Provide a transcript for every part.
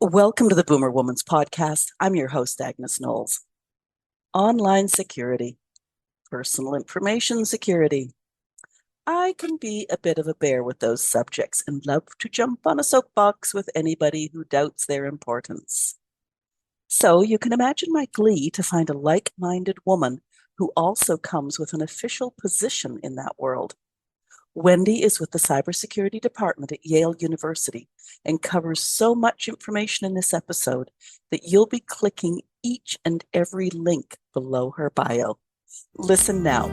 Welcome to the Boomer Woman's Podcast. I'm your host, Agnes Knowles. Online security, personal information security. I can be a bit of a bear with those subjects and love to jump on a soapbox with anybody who doubts their importance. So you can imagine my glee to find a like-minded woman who also comes with an official position in that world. Wendy is with the Cybersecurity Department at Yale University and covers so much information in this episode that you'll be clicking each and every link below her bio. Listen now.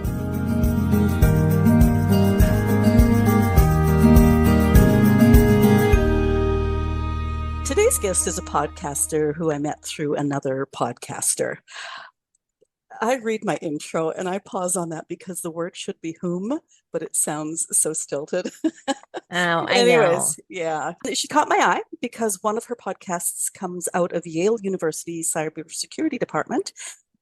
Today's guest is a podcaster who I met through another podcaster. I read my intro and I pause on that because the word should be whom, but it sounds so stilted. Oh, I know. Anyways, yeah. She caught my eye because one of her podcasts comes out of Yale University Cybersecurity Department,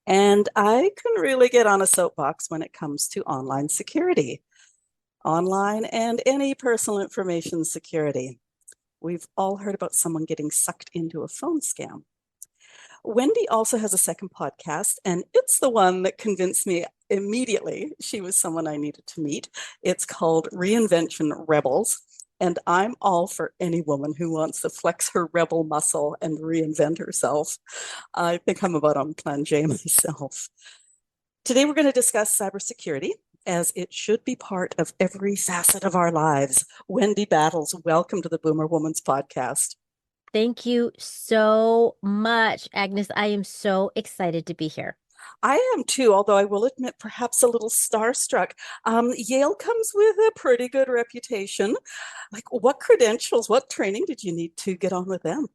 and I can really get on a soapbox when it comes to online security, online and any personal information security. We've all heard about someone getting sucked into a phone scam. Wendy also has a second podcast, and it's the one that convinced me immediately she was someone I needed to meet. It's called Reinvention Rebels, and I'm all for any woman who wants to flex her rebel muscle and reinvent herself. I think I'm about on Plan J myself. Today, we're going to discuss cybersecurity, as it should be part of every facet of our lives. Wendy Battles, welcome to the Boomer Woman's Podcast. Thank you so much, Agnes. I am so excited to be here. I am too, although I will admit perhaps a little starstruck. Yale comes with a pretty good reputation. Like, what credentials, what training did you need to get on with them?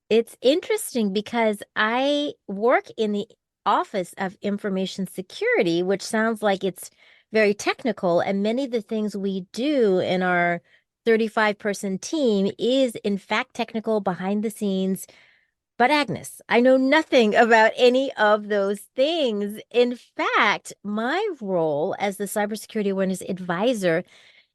It's interesting because I work in the Office of Information Security, which sounds like it's very technical. And many of the things we do in our 35-person team is, in fact, technical behind the scenes. But Agnes, I know nothing about any of those things. In fact, my role as the cybersecurity awareness advisor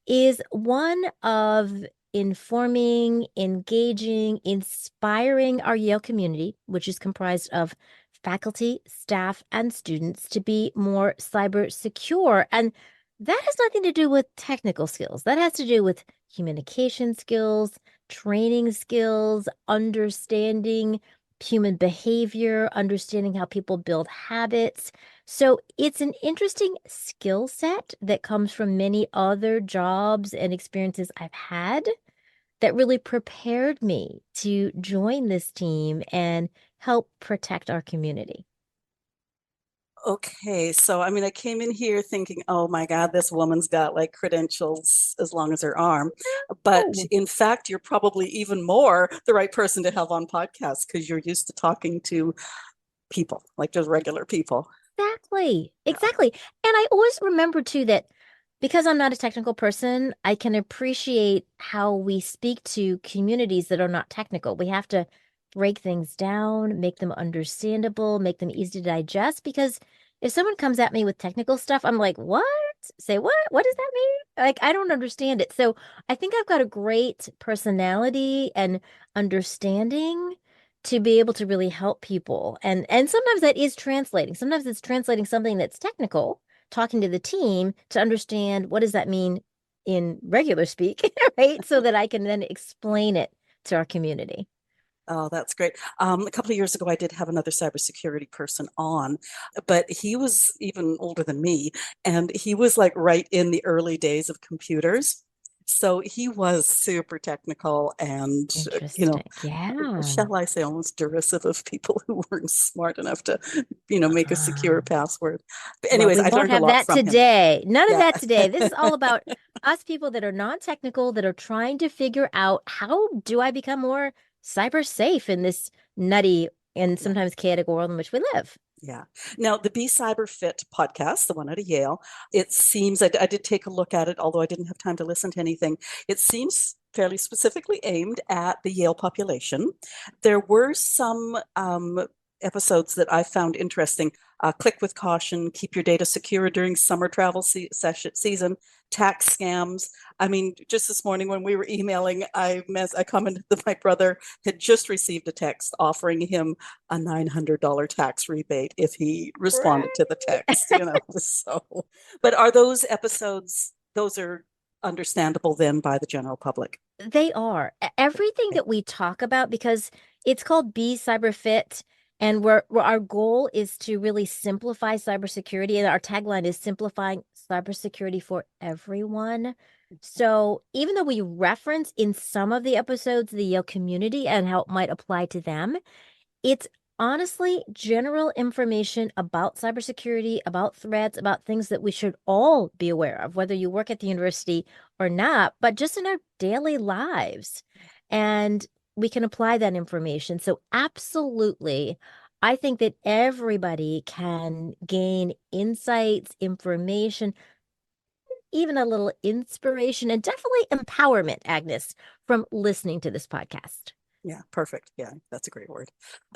is one of informing, engaging, inspiring our Yale community, which is comprised of faculty, staff, and students, to be more cyber secure. And that has nothing to do with technical skills. That has to do with communication skills, training skills, understanding human behavior, understanding how people build habits. So it's an interesting skill set that comes from many other jobs and experiences I've had that really prepared me to join this team and help protect our community. Okay, so I mean, I came in here thinking, oh my God, this woman's got like credentials as long as her arm. But Oh, in fact, you're probably even more the right person to have on podcasts because you're used to talking to people, like just regular people. exactly. Yeah. Exactly. And I always remember too that because I'm not a technical person, I can appreciate how we speak to communities that are not technical. We have to break things down, make them understandable, make them easy to digest. Because if someone comes at me with technical stuff, I'm like, what? Say what? What does that mean? Like, I don't understand it. So I think I've got a great personality and understanding to be able to really help people. And sometimes that is translating. Sometimes it's translating something that's technical, talking to the team to understand what does that mean in regular speak, right? So that I can then explain it to our community. Oh, that's great. A couple of years ago, I did have another cybersecurity person on, but he was even older than me, and he was like right in the early days of computers. So he was super technical and, Interesting. Yeah. shall I say, almost derisive of people who weren't smart enough to, make a secure Ah. password. But Well, anyways, we I won't learned a have lot that from him. today. None of Yeah. that today. This is all about us people that are non-technical, that are trying to figure out how do I become more cyber safe in this nutty and Yeah. sometimes chaotic world in which we live. Yeah. Now, the Be Cyber Fit podcast, the one out of Yale, it seems, I did take a look at it, although I didn't have time to listen to anything. It seems fairly specifically aimed at the Yale population. There were some episodes that I found interesting. Click with caution, keep your data secure during summer travel season, tax scams. I mean, just this morning when we were emailing, I commented that my brother had just received a text offering him a $900 tax rebate if he responded to the text, So, but are those episodes, those are understandable then by the general public? They are. Everything Okay. that we talk about, because it's called Be Cyber Fit, and our goal is to really simplify cybersecurity, and our tagline is simplifying cybersecurity for everyone. So even though we reference in some of the episodes the Yale community and how it might apply to them, it's honestly general information about cybersecurity, about threats, about things that we should all be aware of, whether you work at the university or not, but just in our daily lives. And we can apply that information. So, absolutely, I think that everybody can gain insights, information, even a little inspiration, and definitely empowerment, Agnes, from listening to this podcast. Yeah, perfect. Yeah, that's a great word.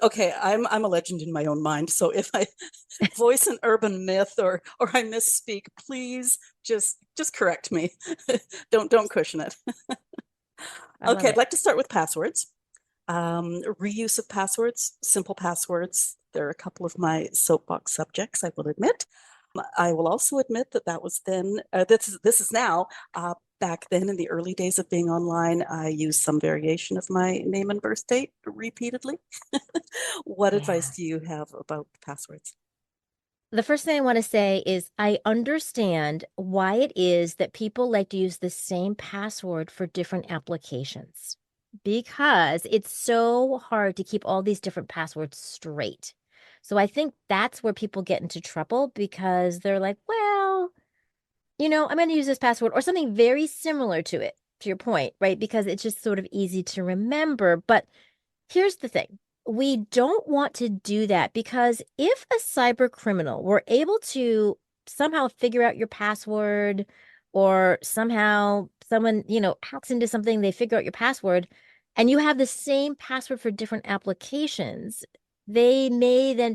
Okay, I'm a legend in my own mind. So if I voice an urban myth or I misspeak, please just correct me. Don't cushion it. I love Okay, I'd it. like to start with passwords. Reuse of passwords, simple passwords. There are a couple of my soapbox subjects, I will admit. I will also admit that that was then, this is now, back then in the early days of being online, I used some variation of my name and birth date repeatedly. What advice Yeah. do you have about passwords? The first thing I want to say is I understand why it is that people like to use the same password for different applications because it's so hard to keep all these different passwords straight. So I think that's where people get into trouble because they're like, well, I'm going to use this password or something very similar to it, to your point, right? Because it's just sort of easy to remember. But here's the thing. We don't want to do that because if a cyber criminal were able to somehow figure out your password or somehow someone, hacks into something, they figure out your password, and you have the same password for different applications, they may then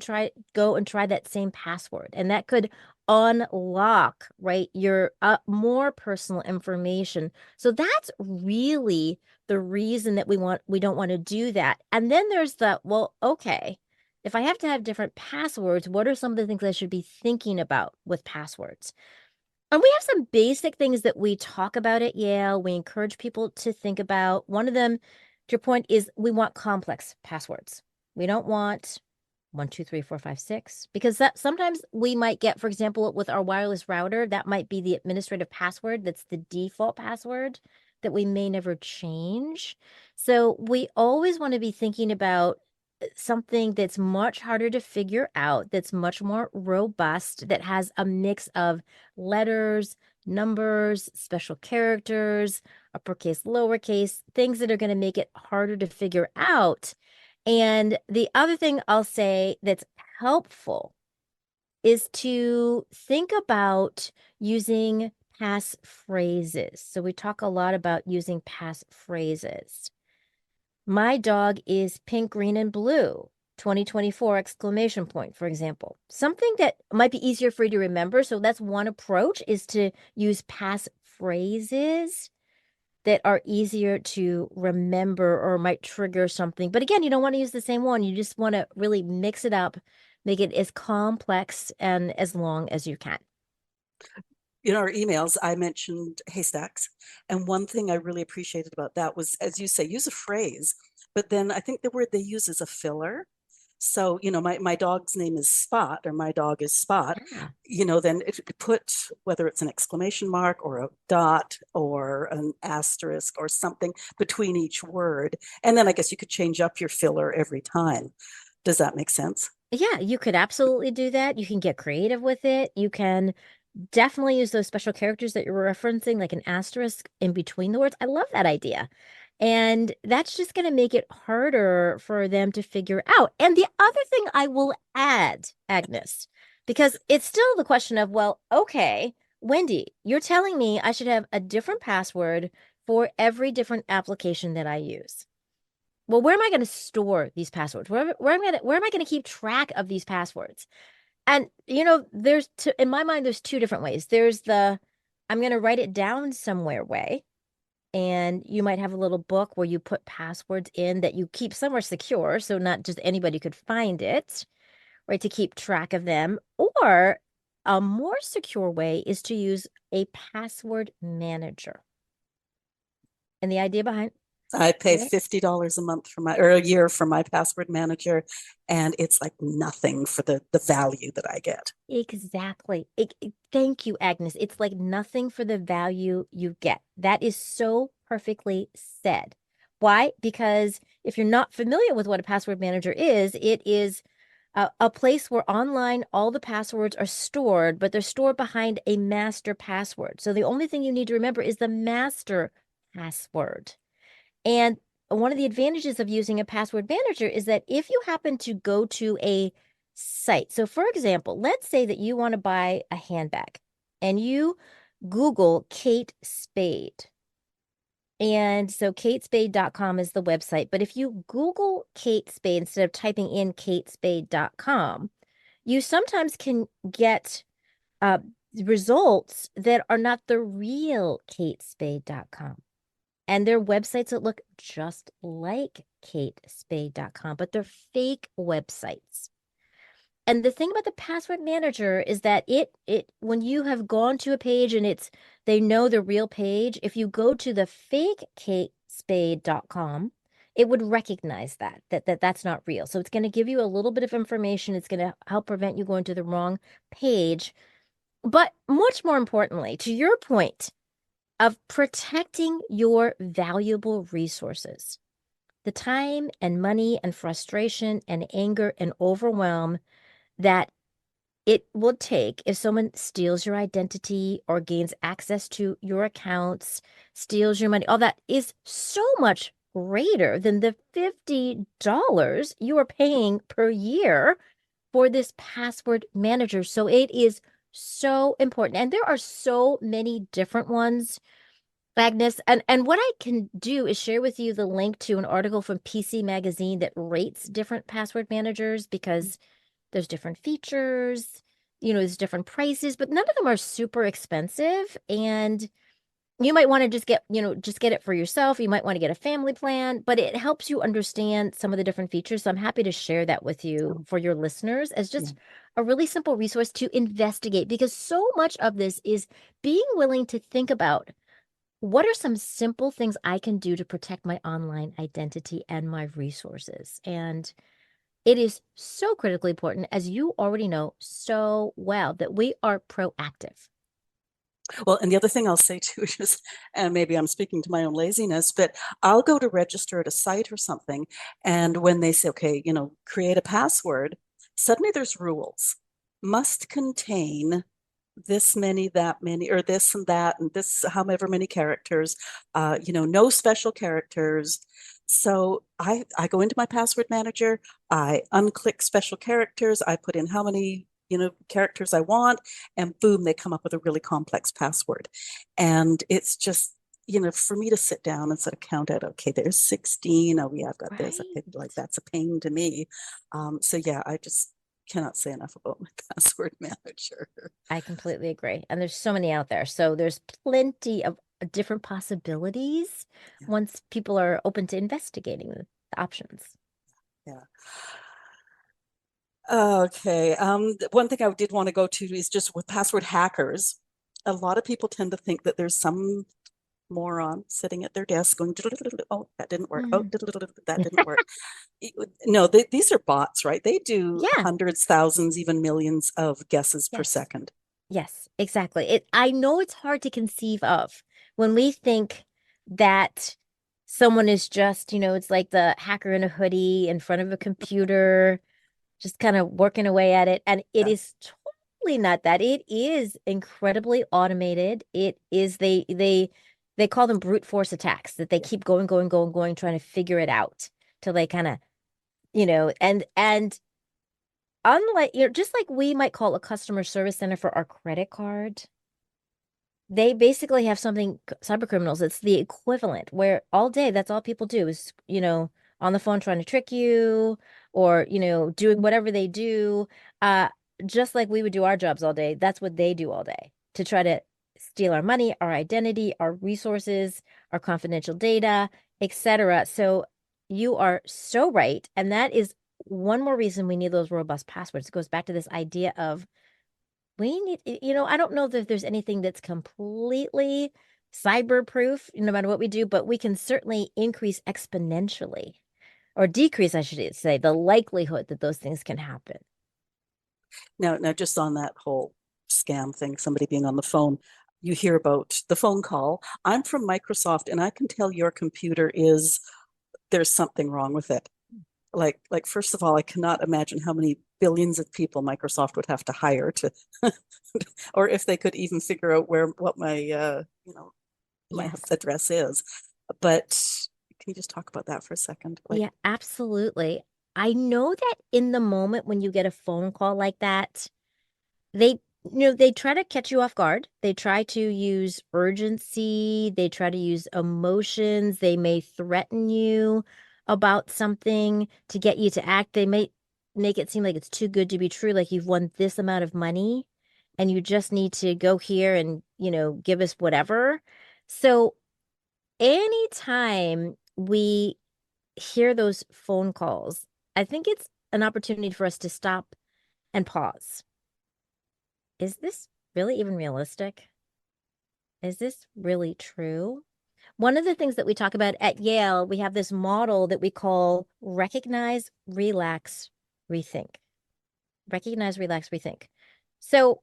go and try that same password. And that could unlock, right, your more personal information. So that's really the reason that we don't want to do that. And then there's well, okay, if I have to have different passwords, what are some of the things I should be thinking about with passwords? And we have some basic things that we talk about at Yale. We encourage people to think about. One of them, to your point, is we want complex passwords. We don't want 1, 2, 3, 4, 5, 6, because that sometimes we might get, for example, with our wireless router, that might be the administrative password. That's the default password that we may never change. So we always want to be thinking about something that's much harder to figure out, that's much more robust, that has a mix of letters, numbers, special characters, uppercase, lowercase, things that are going to make it harder to figure out. And the other thing I'll say that's helpful is to think about using passphrases. So we talk a lot about using passphrases. My dog is pink, green, and blue. 2024 exclamation point, for example. Something that might be easier for you to remember. So that's one approach, is to use passphrases that are easier to remember or might trigger something. But again, you don't want to use the same one. You just want to really mix it up, make it as complex and as long as you can. In our emails, I mentioned haystacks. And one thing I really appreciated about that was, as you say, use a phrase, but then I think the word they use is a filler. So, my dog's name is Spot, or my dog is Spot, Yeah. then put, whether it's an exclamation mark or a dot or an asterisk or something between each word. And then I guess you could change up your filler every time. Does that make sense? Yeah, you could absolutely do that. You can get creative with it. You can definitely use those special characters that you're referencing, like an asterisk in between the words. I love that idea. And that's just going to make it harder for them to figure out. And the other thing I will add, Agnes, because it's still the question of, well, okay, Wendy, you're telling me I should have a different password for every different application that I use. well, where am I going to store these passwords? Where am I going to keep track of these passwords? And in my mind, there's two different ways. There's the I'm going to write it down somewhere way. And you might have a little book where you put passwords in that you keep somewhere secure, so not just anybody could find it, right, to keep track of them. Or a more secure way is to use a password manager. And the idea behind I pay it, $50 a month for or a year for my password manager, and it's like nothing for the value that I get. exactly. Thank you, Agnes. It's like nothing for the value you get. That is so perfectly said. Why? Because if you're not familiar with what a password manager is, it is a place where online all the passwords are stored, but they're stored behind a master password. So the only thing you need to remember is the master password. And one of the advantages of using a password manager is that if you happen to go to a site, so for example, let's say that you want to buy a handbag and you Google Kate Spade. And so katespade.com is the website. But if you Google Kate Spade instead of typing in katespade.com, you sometimes can get uh, results that are not the real katespade.com. And they're websites that look just like katespade.com, but they're fake websites. And the thing about the password manager is that it when you have gone to a page and they know the real page, if you go to the fake katespade.com, it would recognize that's not real. So it's going to give you a little bit of information. It's going to help prevent you going to the wrong page. But much more importantly, to your point of protecting your valuable resources, the time and money and frustration and anger and overwhelm that it will take if someone steals your identity or gains access to your accounts, steals your money, all that is so much greater than the $50 you are paying per year for this password manager. So it is so important. And there are so many different ones, Agnes. And what I can do is share with you the link to an article from PC Magazine that rates different password managers because there's different features, there's different prices, but none of them are super expensive. And you might want to just get it for yourself. You might want to get a family plan, but it helps you understand some of the different features. So I'm happy to share that with you Oh, for your listeners as yeah. just a really simple resource to investigate, because so much of this is being willing to think about what are some simple things I can do to protect my online identity and my resources. And it is so critically important, as you already know so well, that we are proactive. Well, and the other thing I'll say too is, and maybe I'm speaking to my own laziness, but I'll go to register at a site or something. And when they say, okay, create a password, suddenly there's rules. Must contain this many, that many, or this and that, and this, however many characters, no special characters. So I go into my password manager, I unclick special characters, I put in how many characters I want, and boom, they come up with a really complex password. And it's just, for me to sit down and sort of count out, okay, there's 16. Oh, yeah, I've got this. Okay, Right. like that's a pain to me. So yeah, I just cannot say enough about my password manager. I completely agree. And there's so many out there. So there's plenty of different possibilities Yeah, once people are open to investigating the options. yeah. Okay. One thing I did want to go to is just with password hackers. A lot of people tend to think that there's some moron sitting at their desk going, oh, that didn't work. Oh, Mm. that didn't work. No, these are bots, right? They do Yeah. hundreds, thousands, even millions of guesses per Yes. second. Yes, exactly. I know it's hard to conceive of when we think that someone is just, it's like the hacker in a hoodie in front of a computer, just kind of working away at it. And it Yeah, is totally not that. It is incredibly automated. It is they call them brute force attacks, that they yeah. keep going, going, going, going, trying to figure it out till they kind of, and unlike, just like we might call a customer service center for our credit card, they basically have something, cyber criminals, it's the equivalent, where all day that's all people do is, on the phone trying to trick you or, doing whatever they do. Uh, just like we would do our jobs all day, that's what they do all day to try to steal our money, our identity, our resources, our confidential data, etc. So you are so right. And that is one more reason we need those robust passwords. It goes back to this idea of we need, I don't know that there's anything that's completely cyber proof, no matter what we do, but we can certainly increase exponentially or decrease, I should say, the likelihood that those things can happen. Now, just on that whole scam thing, somebody being on the phone, you hear about the phone call. I'm from Microsoft, and I can tell your computer there's something wrong with it. Like first of all, I cannot imagine how many billions of people Microsoft would have to hire to, or if they could even figure out what my Yes. address is. But can you just talk about that for a second? Yeah, absolutely. I know that in the moment when you get a phone call like that, they they try to catch you off guard. They try to use urgency. They try to use emotions. They may threaten you about something to get you to act. They may make it seem like it's too good to be true, like you've won this amount of money and you just need to go here and, give us whatever. So anytime we hear those phone calls, I think it's an opportunity for us to stop and pause. Is this really even realistic? Is this really true? One of the things that we talk about at Yale, we have this model that we call recognize, relax, rethink. Recognize, relax, rethink. So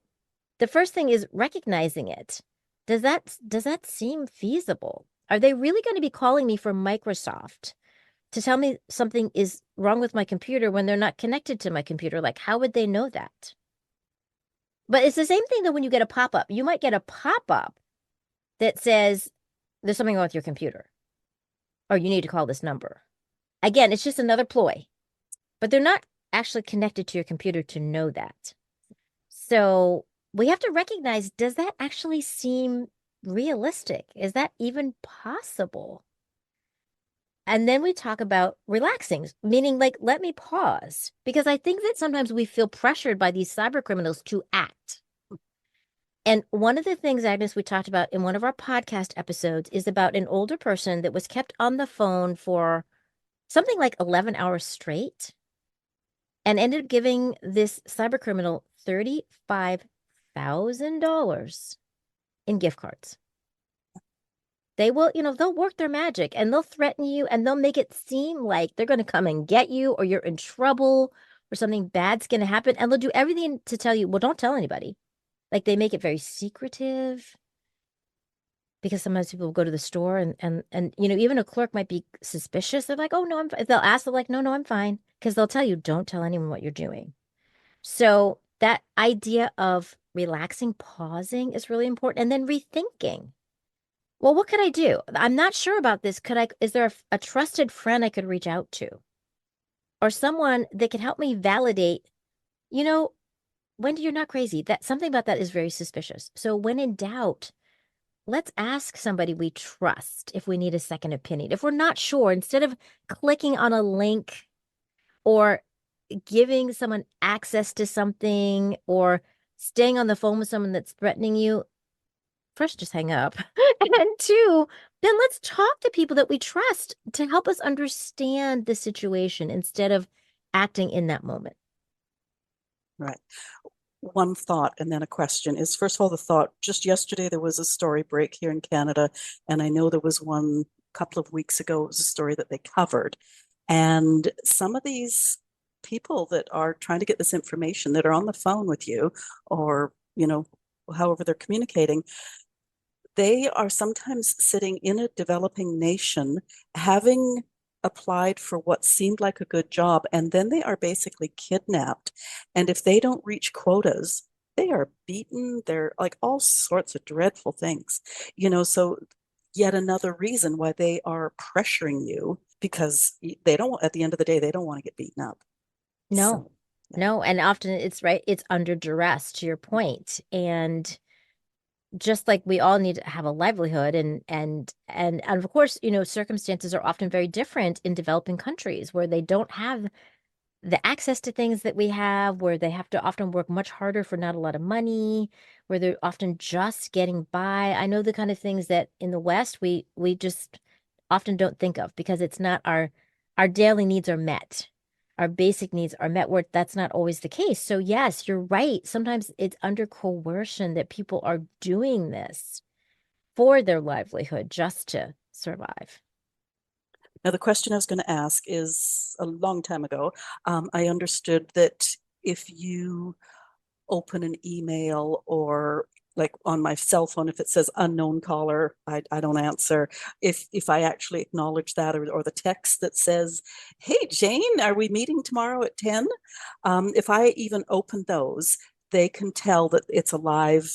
the first thing is recognizing it. Does that seem feasible? Are they really going to be calling me from Microsoft to tell me something is wrong with my computer when they're not connected to my computer? Like, how would they know that? But it's the same thing that when you get a pop-up, you might get a pop-up that says there's something wrong with your computer or you need to call this number. Again, it's just another ploy, but they're not actually connected to your computer to know that. So we have to recognize, does that actually seem realistic? Is that even possible? And then we talk about relaxing, meaning like, let me pause, because I think that sometimes we feel pressured by these cyber criminals to act. And one of the things, Agnes, we talked about in one of our podcast episodes is about an older person that was kept on the phone for something like 11 hours straight and ended up giving this cyber criminal $35,000 in gift cards. They will, they'll work their magic and they'll threaten you and they'll make it seem like they're going to come and get you or you're in trouble or something bad's going to happen. And they'll do everything to tell you, well, don't tell anybody. Like they make it very secretive because sometimes people will go to the store and even a clerk might be suspicious. They're like, oh no, they'll ask, they're like, no, I'm fine. Because they'll tell you, don't tell anyone what you're doing. So that idea of relaxing, pausing is really important. And then rethinking. Well, what could I do? I'm not sure about this. Is there a trusted friend I could reach out to? Or someone that could help me validate, Wendy, you're not crazy. That something about that is very suspicious. So when in doubt, let's ask somebody we trust if we need a second opinion. If we're not sure, instead of clicking on a link or giving someone access to something or staying on the phone with someone that's threatening you, first, just hang up. And two, then let's talk to people that we trust to help us understand the situation instead of acting in that moment. Right. One thought and then a question is, first of all, the thought, just yesterday there was a story break here in Canada, and I know there was one a couple of weeks ago. It was a story that they covered. And some of these people that are trying to get this information that are on the phone with you or, however they're communicating, they are sometimes sitting in a developing nation having applied for what seemed like a good job, and then they are basically kidnapped. And if they don't reach quotas, they are beaten. They're like all sorts of dreadful things, so yet another reason why they are pressuring you because they don't, at the end of the day, they don't want to get beaten up. No, So, yeah. no. And often it's right, it's under duress to your point. And just like we all need to have a livelihood and of course, circumstances are often very different in developing countries where they don't have the access to things that we have, where they have to often work much harder for not a lot of money, where they're often just getting by. I know the kind of things that in the West we just often don't think of because it's not our daily needs are met. Our basic needs are met where that's not always the case. So yes, you're right. Sometimes it's under coercion that people are doing this for their livelihood just to survive. Now, the question I was going to ask is a long time ago. I understood that if you open an email or like on my cell phone, if it says unknown caller, I don't answer. If I actually acknowledge that or the text that says, hey, Jane, are we meeting tomorrow at 10? If I even open those, they can tell that it's a live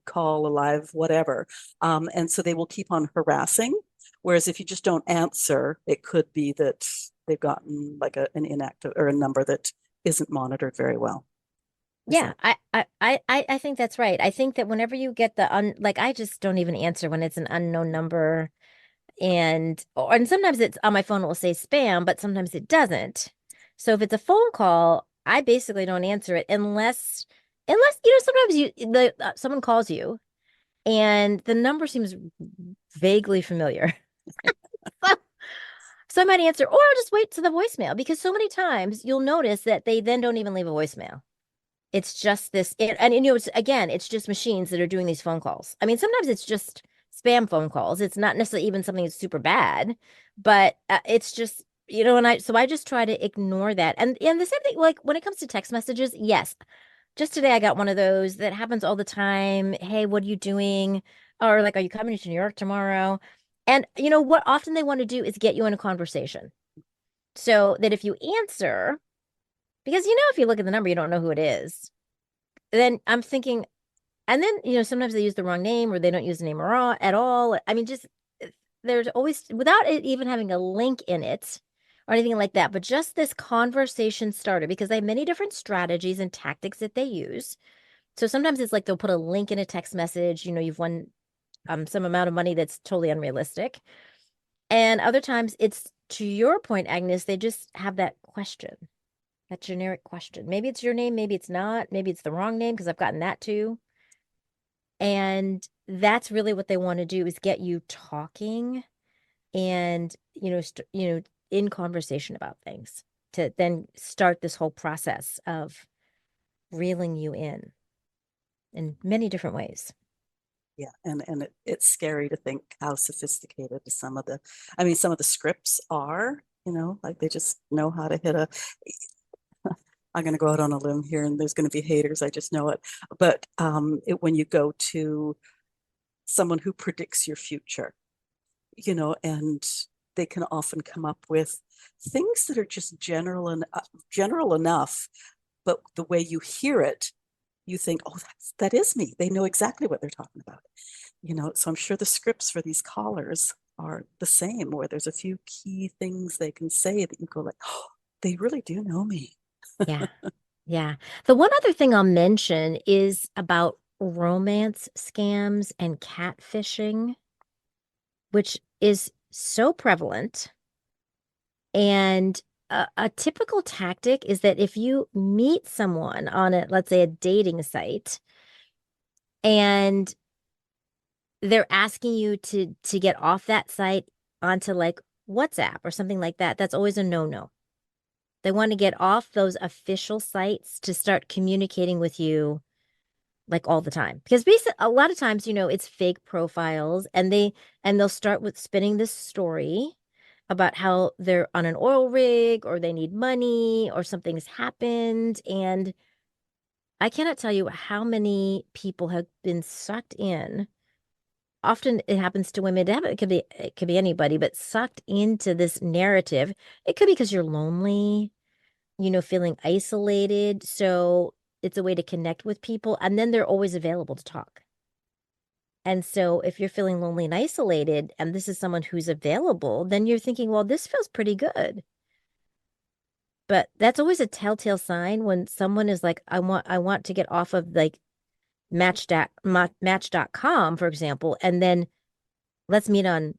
call, a live whatever. And so they will keep on harassing. Whereas if you just don't answer, it could be that they've gotten like an inactive or a number that isn't monitored very well. Is Yeah, that I think that's right. I think that whenever you get the like I just don't even answer when it's an unknown number and sometimes it's on my phone it will say spam, but sometimes it doesn't. So if it's a phone call, I basically don't answer it unless sometimes someone calls you and the number seems vaguely familiar. So, so I might answer or I'll just wait to the voicemail because so many times you'll notice that they then don't even leave a voicemail. It's just again, it's just machines that are doing these phone calls. I mean, sometimes it's just spam phone calls. It's not necessarily even something that's super bad, but it's just, and I just try to ignore that. And the same thing, like when it comes to text messages, yes. Just today I got one of those that happens all the time. Hey, what are you doing? Or like, are you coming to New York tomorrow? And what often they want to do is get you in a conversation so that if you answer, because if you look at the number, you don't know who it is. Then I'm thinking, and then sometimes they use the wrong name or they don't use the name at all. I mean, just there's always without it even having a link in it or anything like that, but just this conversation starter because they have many different strategies and tactics that they use. So sometimes it's like they'll put a link in a text message, you've won some amount of money that's totally unrealistic. And other times it's to your point, Agnes, they just have that question. That generic question. Maybe it's your name, maybe it's not, maybe it's the wrong name because I've gotten that too. And that's really what they want to do is get you talking and, in conversation about things to then start this whole process of reeling you in many different ways. yeah, and it's scary to think how sophisticated some of the scripts are, like they just know how to hit a I'm going to go out on a limb here and there's going to be haters. I just know it. But when you go to someone who predicts your future, and they can often come up with things that are just general enough, but the way you hear it, you think, oh, that is me. They know exactly what they're talking about. So I'm sure the scripts for these callers are the same, where there's a few key things they can say that you go like, oh, they really do know me. Yeah. Yeah. The one other thing I'll mention is about romance scams and catfishing, which is so prevalent. And a typical tactic is that if you meet someone on let's say a dating site, and they're asking you to get off that site onto like WhatsApp or something like that, that's always a no-no. They want to get off those official sites to start communicating with you like all the time. Because basically a lot of times, it's fake profiles and they'll start with spinning this story about how they're on an oil rig or they need money or something's happened. And I cannot tell you how many people have been sucked in. Often it happens to women. It could be anybody, but sucked into this narrative. It could be because you're lonely, feeling isolated. So it's a way to connect with people. And then they're always available to talk. And so if you're feeling lonely and isolated, and this is someone who's available, then you're thinking, well, this feels pretty good. But that's always a telltale sign when someone is like, I want to get off of like match.com, for example, and then let's meet on,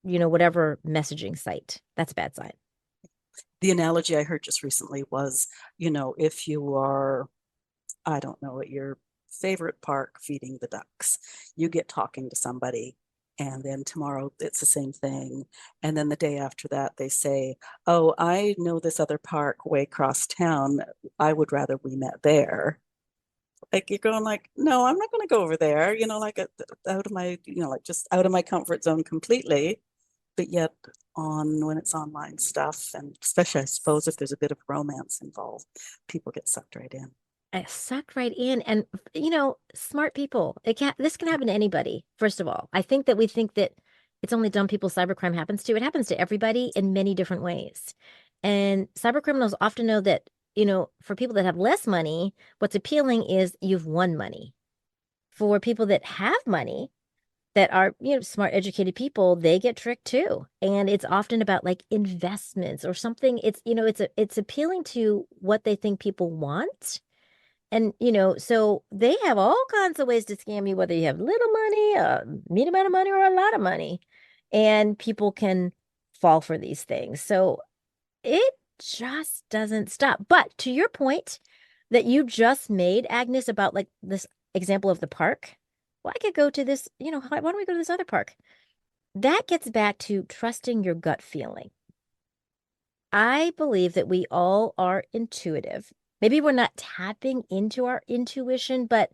whatever messaging site. That's a bad sign. The analogy I heard just recently was, if you are, I don't know, at your favorite park feeding the ducks, you get talking to somebody, and then tomorrow it's the same thing. And then the day after that, they say, oh, I know this other park way across town. I would rather we met there. Like you're going like, no, I'm not going to go over there, like out of my, like just out of my comfort zone completely. But yet when it's online stuff, and especially I suppose if there's a bit of romance involved, people get sucked right in. I sucked right in. And, smart people, this can happen to anybody, first of all. I think that we think that it's only dumb people cybercrime happens to. It happens to everybody in many different ways. And cybercriminals often know that, for people that have less money, what's appealing is you've won money. For people that have money, that are, smart, educated people, they get tricked too. And it's often about like investments or something. It's appealing to what they think people want. And, so they have all kinds of ways to scam you, whether you have little money, a medium amount of money, or a lot of money. And people can fall for these things. So it just doesn't stop. But to your point that you just made, Agnes, about like this example of the park, well, I could go to this, why don't we go to this other park? That gets back to trusting your gut feeling. I believe that we all are intuitive. Maybe we're not tapping into our intuition, but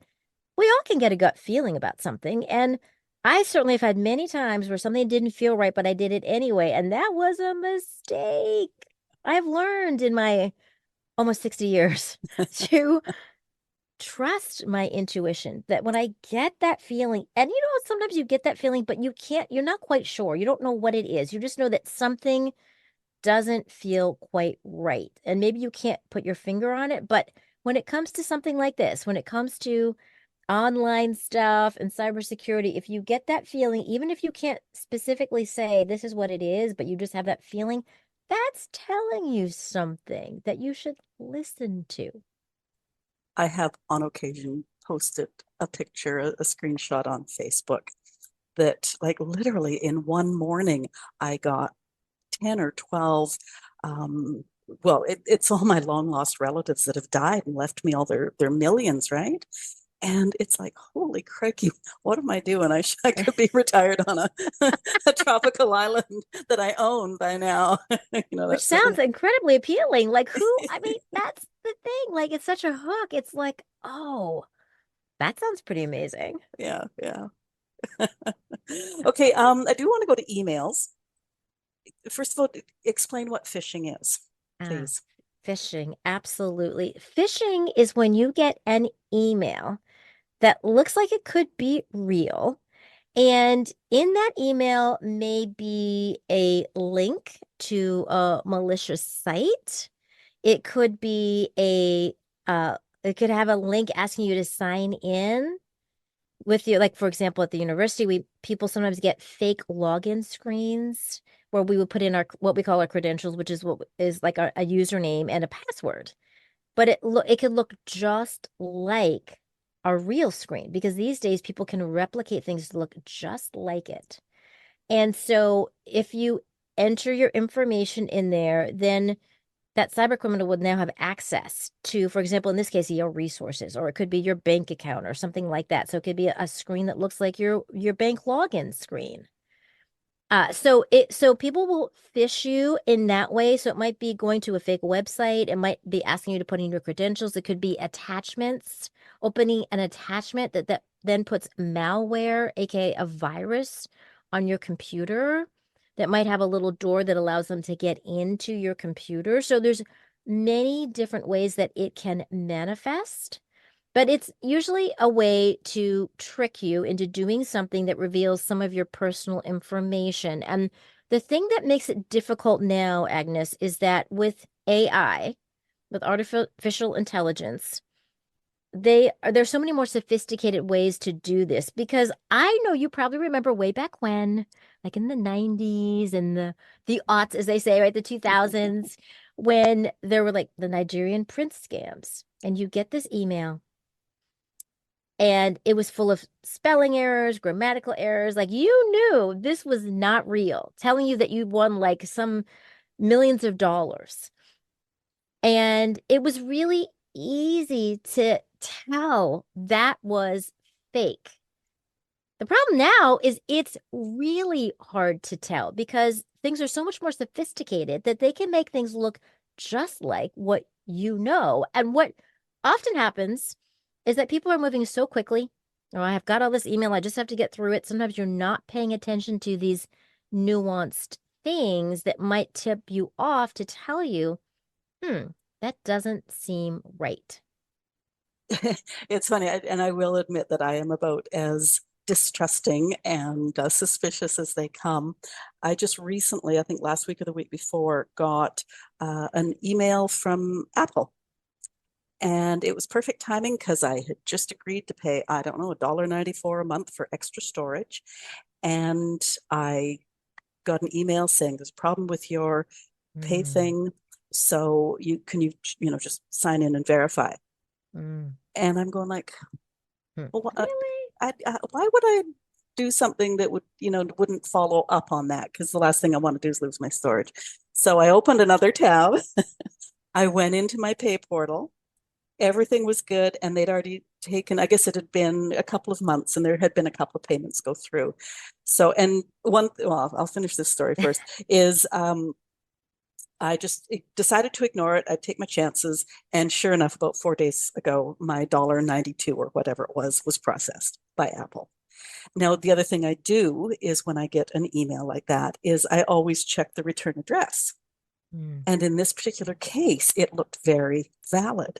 we all can get a gut feeling about something. And I certainly have had many times where something didn't feel right, but I did it anyway. And that was a mistake. I've learned in my almost 60 years to trust my intuition, that when I get that feeling, and sometimes you get that feeling, but you're not quite sure. You don't know what it is. You just know that something doesn't feel quite right. And maybe you can't put your finger on it, but when it comes to something like this, when it comes to online stuff and cybersecurity, if you get that feeling, even if you can't specifically say this is what it is, but you just have that feeling, that's telling you something that you should listen to. I have on occasion posted a picture, a screenshot on Facebook that like literally in one morning I got 10 or 12 well, it's all my long lost relatives that have died and left me all their millions, right? And it's like, holy crikey, what am I doing? I could be retired on a tropical island that I own by now. Which That's sounds incredibly appealing. Like I mean, that's the thing. Like it's such a hook. It's like, oh, that sounds pretty amazing. yeah, yeah. Okay, I do want to go to emails. First of all, explain what phishing is, Ah, please. phishing, absolutely. Phishing is when you get an email that looks like it could be real. And in that email may be a link to a malicious site. It could be it could have a link asking you to sign in with you. Like, for example, at the university, people sometimes get fake login screens where we would put in what we call our credentials, which is what is like a username and a password. But it could look just like a real screen, because these days people can replicate things to look just like it. And so if you enter your information in there, then that cyber criminal would now have access to, for example, in this case, your resources, or it could be your bank account or something like that. So it could be a screen that looks like your bank login screen. So people will phish you in that way. So it might be going to a fake website. It might be asking you to put in your credentials. It could be attachments, opening an attachment that then puts malware, aka a virus, on your computer that might have a little door that allows them to get into your computer. So there's many different ways that it can manifest. But it's usually a way to trick you into doing something that reveals some of your personal information. And the thing that makes it difficult now, Agnes, is that with AI, with artificial intelligence, there's so many more sophisticated ways to do this, because I know you probably remember way back when, like in the 90s and the aughts, as they say, right, the 2000s, when there were like the Nigerian prince scams, and you get this email And it was full of spelling errors, grammatical errors. Like you knew this was not real, telling you that you won like some millions of dollars. And it was really easy to tell that was fake. The problem now is it's really hard to tell because things are so much more sophisticated that they can make things look just like what you know. And what often happens is that people are moving so quickly. Oh, I have got all this email. I just have to get through it. Sometimes you're not paying attention to these nuanced things that might tip you off to tell you, hmm, that doesn't seem right. It's funny, and I will admit that I am about as distrusting and suspicious as they come. I just recently, I think last week or the week before, got an email from Apple. And it was perfect timing because I had just agreed to pay, I don't know, $1.94 a month for extra storage. And I got an email saying there's a problem with your pay Mm, thing. So just sign in and verify. mm, And I'm going like, well, really? why would I do something that wouldn't follow up on that? Because the last thing I want to do is lose my storage. So I opened another tab. I went into my pay portal. Everything was good, and they'd already taken, I guess it had been a couple of months, and there had been a couple of payments go through. So, and well, I'll finish this story first, is I just decided to ignore it. I'd take my chances. And sure enough, about 4 days ago, my $1.92 or whatever it was processed by Apple. Now, the other thing I do is when I get an email like that is I always check the return address. Mm. And in this particular case, it looked very valid.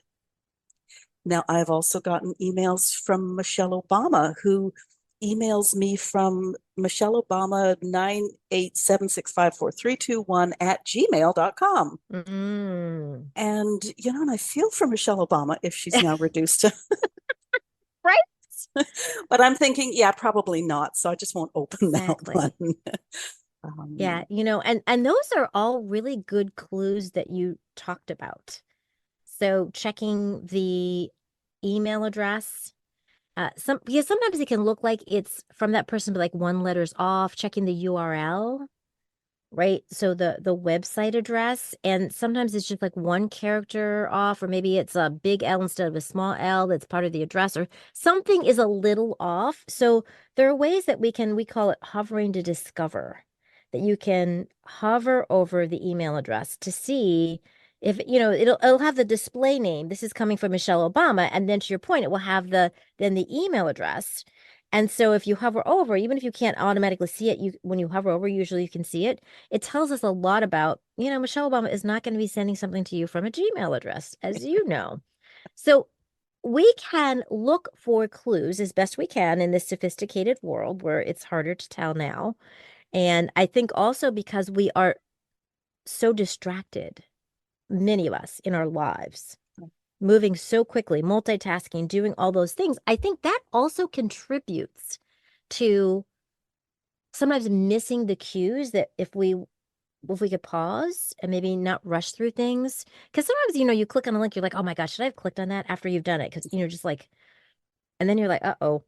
Now, I've also gotten emails from Michelle Obama, who emails me from Michelle Obama 987654321 at gmail.com. Mm. And, and I feel for Michelle Obama if she's now reduced to, Right? but I'm thinking, yeah, probably not. So I just won't open that Exactly. one. Yeah, and those are all really good clues that you talked about. So checking the email address, because sometimes it can look like it's from that person, but like one letter's off, checking the URL. Right? So the website address, and sometimes it's just like one character off, or maybe it's a big L instead of a small L that's part of the address, or something is a little off. So there are ways that we call it hovering to discover, that you can hover over the email address to see if, it'll have the display name. This is coming from Michelle Obama, and then to your point, it will have then the email address. And so if you hover over, even if you can't automatically see it, when you hover over, usually you can see it. It tells us a lot about, Michelle Obama is not going to be sending something to you from a Gmail address, as you know. So we can look for clues as best we can in this sophisticated world where it's harder to tell now. And I think also because we are so distracted, many of us in our lives, moving so quickly, multitasking, doing all those things, I think that also contributes to sometimes missing the cues that if we could pause and maybe not rush through things. Because sometimes, you click on a link, you're like, oh my gosh, should I have clicked on that after you've done it? Because, just like, and then you're like, uh-oh.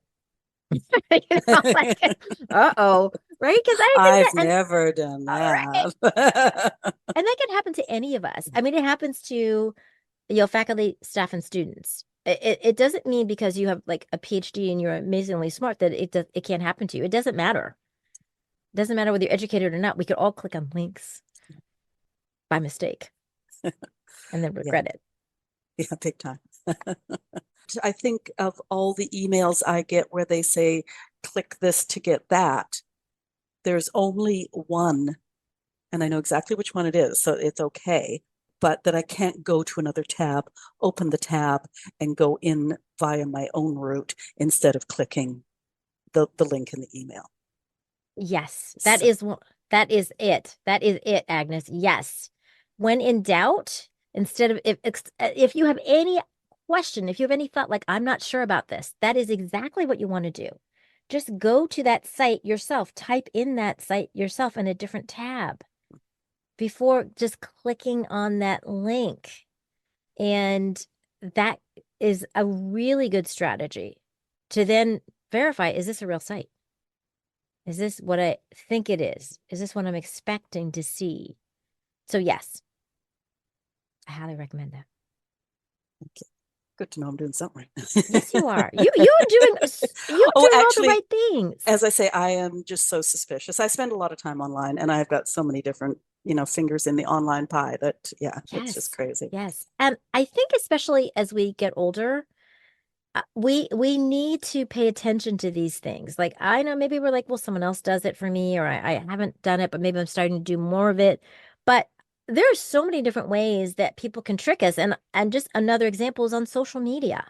Like, uh-oh. Right? Because I think that, I've and never done right. that. And that can happen to any of us. I mean, it happens to, faculty, staff, and students. It doesn't mean because you have like a PhD and you're amazingly smart that it can't happen to you. It doesn't matter. It doesn't matter whether you're educated or not. We could all click on links by mistake and then Yeah, regret it. yeah, big time. I think of all the emails I get where they say, click this to get that, there's only one, and I know exactly which one it is, so it's okay, but that I can't go to another tab, open the tab, and go in via my own route instead of clicking the link in the email. Yes, So, that is it. That is it, Agnes. Yes. When in doubt, instead of if you have any question, if you have any thought like I'm not sure about this, that is exactly what you want to do. Just go to that site yourself, type in that site yourself in a different tab before just clicking on that link. And that is a really good strategy to then verify, is this a real site? Is this what I think it is? Is this what I'm expecting to see? So yes, I highly recommend that. Okay. Good to know I'm doing something Yes, you are. right. You're Oh, doing all the actually, right things. as I say, I am just so suspicious. I spend a lot of time online and I've got so many different, fingers in the online pie that, yeah, it's just Yes. crazy. Yes. And I think especially as we get older, we need to pay attention to these things. Like I know maybe we're like, well, someone else does it for me, or I haven't done it, but maybe I'm starting to do more of it. But there are so many different ways that people can trick us. And just another example is on social media.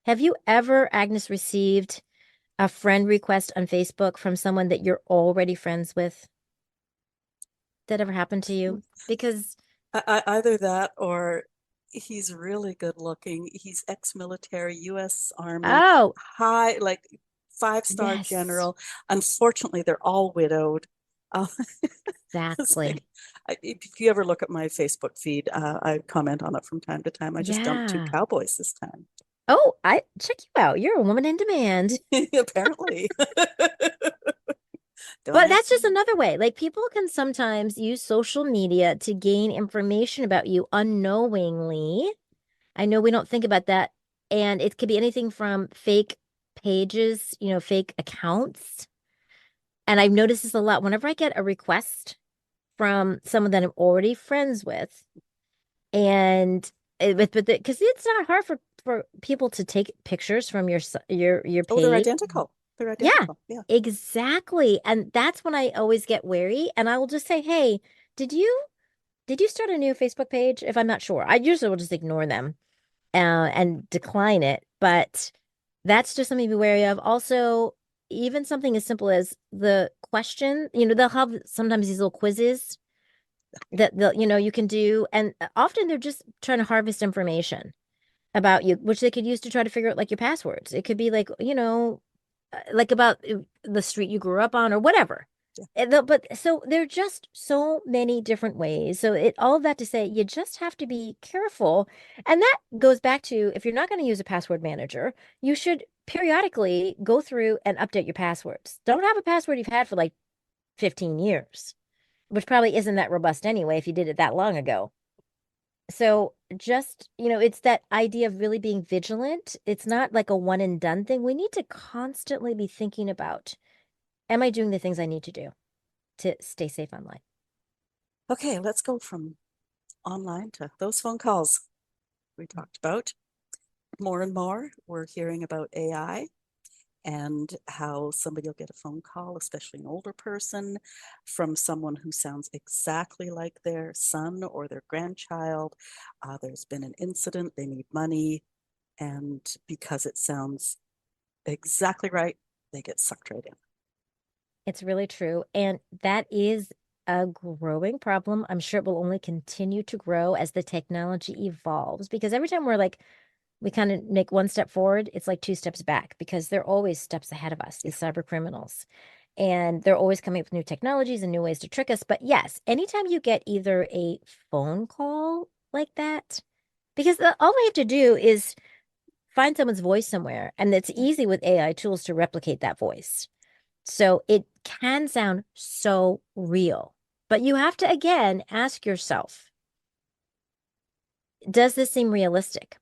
Have you ever, Agnes, received a friend request on Facebook from someone that you're already friends with? That ever happened to you? Because, Either that or he's really good looking. He's ex-military, U.S. Army, oh, high, like five-star yes, general. Unfortunately, they're all widowed. Uh, it's exactly. like, if you ever look at my Facebook feed, I comment on it from time to time. I just dumped two Yeah. cowboys this time. Oh, I check you out. You're a woman in demand. Apparently. Don't But ask that's just me. another way. Like people can sometimes use social media to gain information about you unknowingly. I know we don't think about that. And it could be anything from fake pages, fake accounts. And I've noticed this a lot. Whenever I get a request from someone that I'm already friends with, and but because it's not hard for people to take pictures from your Oh, they're page. identical. They're Yeah, identical. Yeah. exactly. And that's when I always get wary and I will just say, "Hey, did you did you start a new Facebook page?" If I'm not sure. I usually will just ignore them and decline it, but that's just something to be wary of. Also, even something as simple as the question, they'll have sometimes these little quizzes that you can do, and often they're just trying to harvest information about you, which they could use to try to figure out like your passwords. It could be like, like about the street you grew up on or whatever. Yeah. But so there are just so many different ways. So all of that to say, you just have to be careful. And that goes back to if you're not going to use a password manager, you should periodically go through and update your passwords. Don't have a password you've had for like 15 years, which probably isn't that robust anyway if you did it that long ago. So just, it's that idea of really being vigilant. It's not like a one and done thing. We need to constantly be thinking about, am I doing the things I need to do to stay safe online? Okay, let's go from online to those phone calls we talked about. More and more, we're hearing about AI and how somebody will get a phone call, especially an older person, from someone who sounds exactly like their son or their grandchild. There's been an incident, they need money, and because it sounds exactly right, they get sucked right in. It's really true. And that is a growing problem. I'm sure it will only continue to grow as the technology evolves because every time we kind of make one step forward, it's like two steps back because they're always steps ahead of us, Yeah. these cyber criminals. And they're always coming up with new technologies and new ways to trick us. But yes, anytime you get either a phone call like that, because all they have to do is find someone's voice somewhere, and it's easy with AI tools to replicate that voice. So it can sound so real. But you have to, again, ask yourself, does this seem realistic?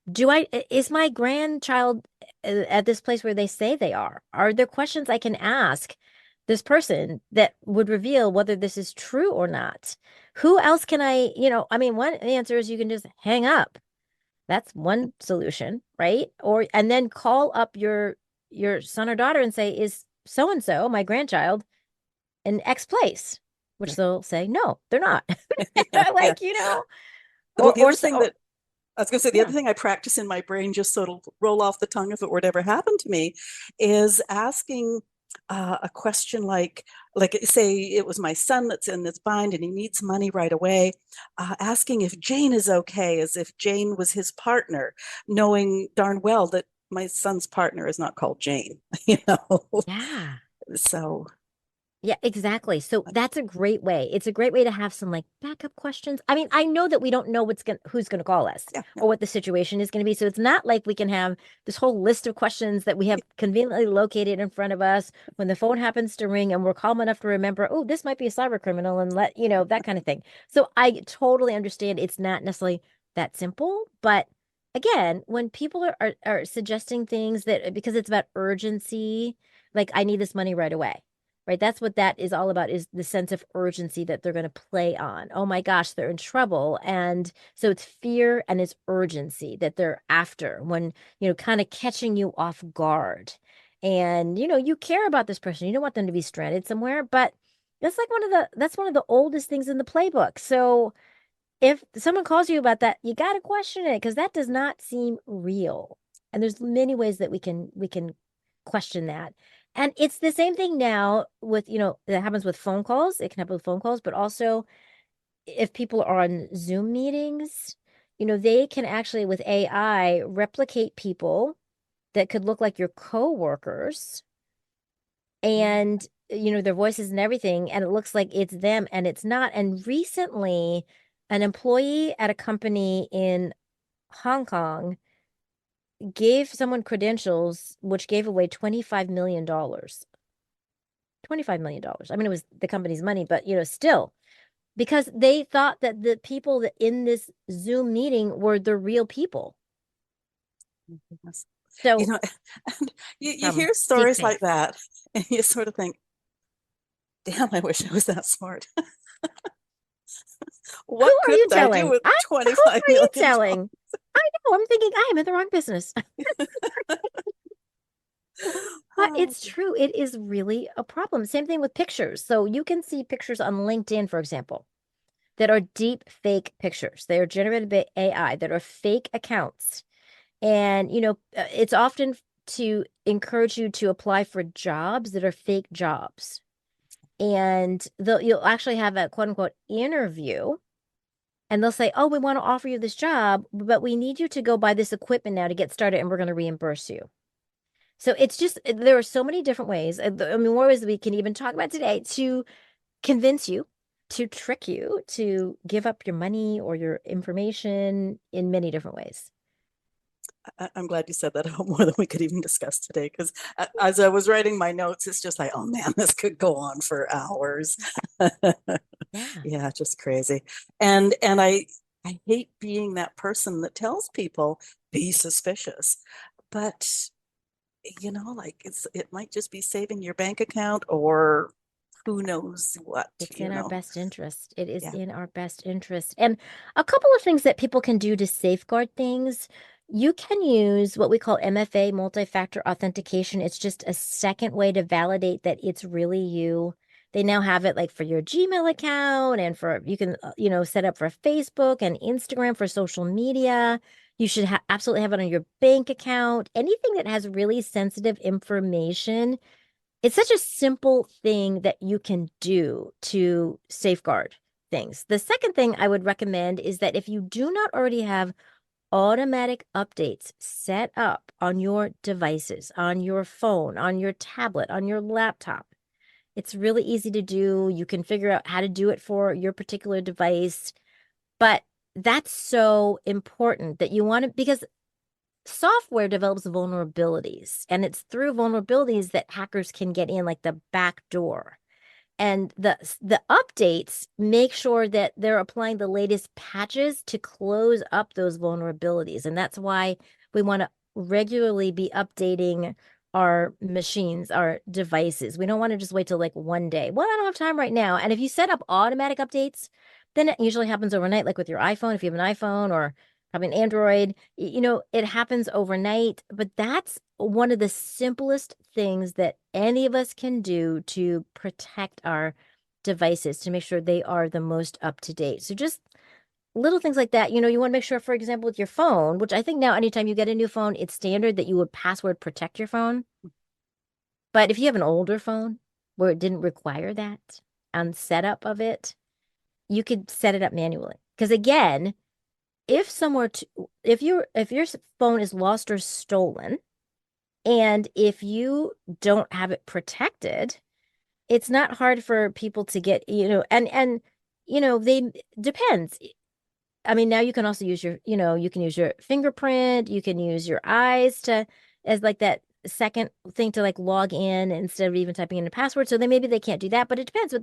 Is my grandchild at this place where they say they are? Are there questions I can ask this person that would reveal whether this is true or not? Who else can I mean, one answer is you can just hang up. That's one solution, right? And then call up your son or daughter and say, is so and so, my grandchild, in X place? Which they'll say, no, they're not. Yeah, yeah. Like, Well, or the or other so thing or, that I was going to say, the other yeah. thing I practice in my brain, just so it'll roll off the tongue if it were to ever happen to me, is asking a question like say it was my son that's in this bind and he needs money right away, asking if Jane is okay, as if Jane was his partner, knowing darn well that my son's partner is not called Jane, you know. Yeah. So Yeah, exactly. So that's a great way. It's a great way to have some like backup questions. I mean, I know that we don't know who's gonna call us Yeah, yeah. or what the situation is gonna be. So it's not like we can have this whole list of questions that we have conveniently located in front of us when the phone happens to ring and we're calm enough to remember, oh, this might be a cyber criminal and let, that kind of thing. So I totally understand it's not necessarily that simple, but again, when people are suggesting things that because it's about urgency, like I need this money right away, right? That's what that is all about, is the sense of urgency that they're going to play on. Oh my gosh, they're in trouble. And so it's fear and it's urgency that they're after when, kind of catching you off guard. And, you care about this person. You don't want them to be stranded somewhere, but that's one of the oldest things in the playbook. So if someone calls you about that, you got to question it because that does not seem real. And there's many ways that we can question that. And it's the same thing now with, that happens with phone calls. It can happen with phone calls, but also if people are on Zoom meetings, they can actually with AI replicate people that could look like your coworkers and their voices and everything, and it looks like it's them and it's not. And recently an employee at a company in Hong Kong gave someone credentials which gave away $25 million. $25 million. I mean, it was the company's money, but still, because they thought that the people that in this Zoom meeting were the real people. Yes. You So know, and you from hear stories like deepfakes. that, and you sort of think, damn, I wish I was that smart. Who What are you couldn't I do telling? with Who 25 are you million telling? I know. I'm thinking I am in the wrong business. But dollars? it's true. It is really a problem. Same thing with pictures. So you can see pictures on LinkedIn, for example, that are deep fake pictures. They are generated by AI that are fake accounts. And, it's often to encourage you to apply for jobs that are fake jobs. And you'll actually have a quote unquote interview. And they'll say, oh, we want to offer you this job, but we need you to go buy this equipment now to get started, and we're going to reimburse you. So it's just, there are so many different ways. I mean, more ways that we can even talk about today to convince you, to trick you, to give up your money or your information in many different ways. I'm glad you said that more than we could even discuss today, because as I was writing my notes, it's just like, oh man, this could go on for hours. Yeah, Yeah, just crazy. And I hate being that person that tells people be suspicious. But like it might just be saving your bank account or who knows what, it's in our best interest. It is Yeah. in our best interest. And a couple of things that people can do to safeguard things. You can use what we call MFA, multi-factor authentication. It's just a second way to validate that it's really you. They now have it like for your Gmail account and for you can, set up for Facebook and Instagram for social media. You should absolutely have it on your bank account. Anything that has really sensitive information, it's such a simple thing that you can do to safeguard things. The second thing I would recommend is that if you do not already have automatic updates set up on your devices, on your phone, on your tablet, on your laptop, it's really easy to do. You can figure out how to do it for your particular device. But that's so important that you want to, because software develops vulnerabilities, and it's through vulnerabilities that hackers can get in, like the back door. And the updates make sure that they're applying the latest patches to close up those vulnerabilities. And that's why we want to regularly be updating our machines, our devices. We don't want to just wait till like one day. Well, I don't have time right now. And if you set up automatic updates, then it usually happens overnight, like with your iPhone, if you have an iPhone or probably an Android, it happens overnight. But that's one of the simplest things that any of us can do to protect our devices to make sure they are the most up to date. So just little things like that. You want to make sure, for example, with your phone, which I think now anytime you get a new phone, it's standard that you would password protect your phone. But if you have an older phone where it didn't require that on setup of it, you could set it up manually. Because again, if your phone is lost or stolen, and if you don't have it protected, it's not hard for people to get, and they depends. I mean, now you can also use you can use your fingerprint, you can use your eyes to as like that second thing to like log in instead of even typing in a password. So then maybe they can't do that, but it depends.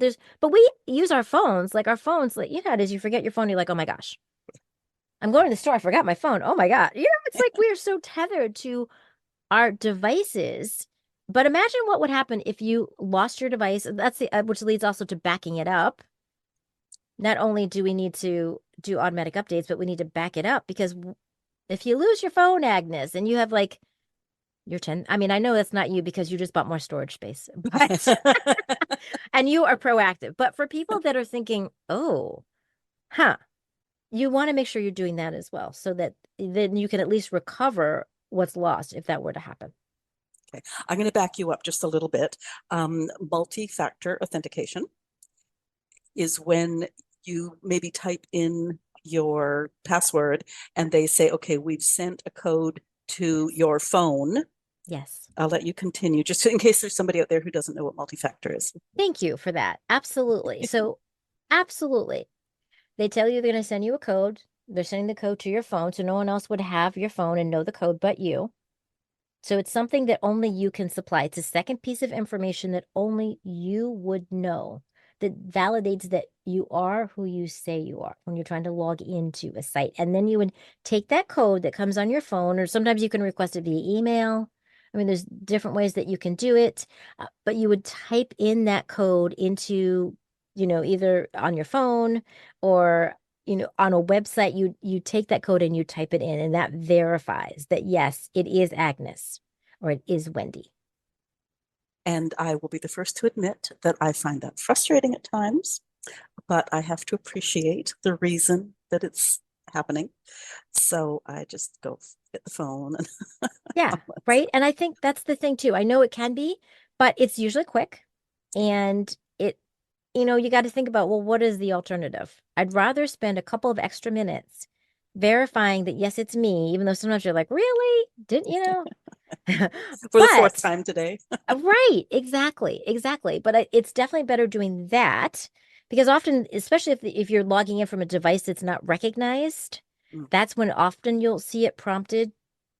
But we use our phones, like our phones, like you know how it is, you forget your phone, you're like, oh my gosh, I'm going to the store, I forgot my phone. Oh my God. It's like we are so tethered to our devices. But imagine what would happen if you lost your device. That's which leads also to backing it up. Not only do we need to do automatic updates, but we need to back it up because if you lose your phone, Agnes, and you have like your 10, I mean, I know that's not you because you just bought more storage space, but and you are proactive. But for people that are thinking, oh, huh, you want to make sure you're doing that as well so that then you can at least recover what's lost if that were to happen. Okay, I'm going to back you up just a little bit. Multi-factor authentication is when you maybe type in your password and they say, okay, we've sent a code to your phone. Yes. I'll let you continue just in case there's somebody out there who doesn't know what multi-factor is. Thank you for that. Absolutely. So, absolutely. They tell you they're going to send you a code. They're sending the code to your phone, so no one else would have your phone and know the code but you. So it's something that only you can supply. It's a second piece of information that only you would know that validates that you are who you say you are when you're trying to log into a site. And then you would take that code that comes on your phone, or sometimes you can request it via email. I mean, there's different ways that you can do it, but you would type in that code into, either on your phone or on a website, you take that code and you type it in, and that verifies that yes, it is Agnes or it is Wendy. And I will be the first to admit that I find that frustrating at times, but I have to appreciate the reason that it's happening. So I just go get the phone and Yeah, right. And I think that's the thing too. I know it can be, but it's usually quick. And you got to think about, well, what is the alternative? I'd rather spend a couple of extra minutes verifying that, yes, it's me, even though sometimes you're like, really? Didn't you know? for the fourth But time today. right, exactly, exactly. But it's definitely better doing that because often, especially if you're logging in from a device that's not recognized, Mm. that's when often you'll see it prompted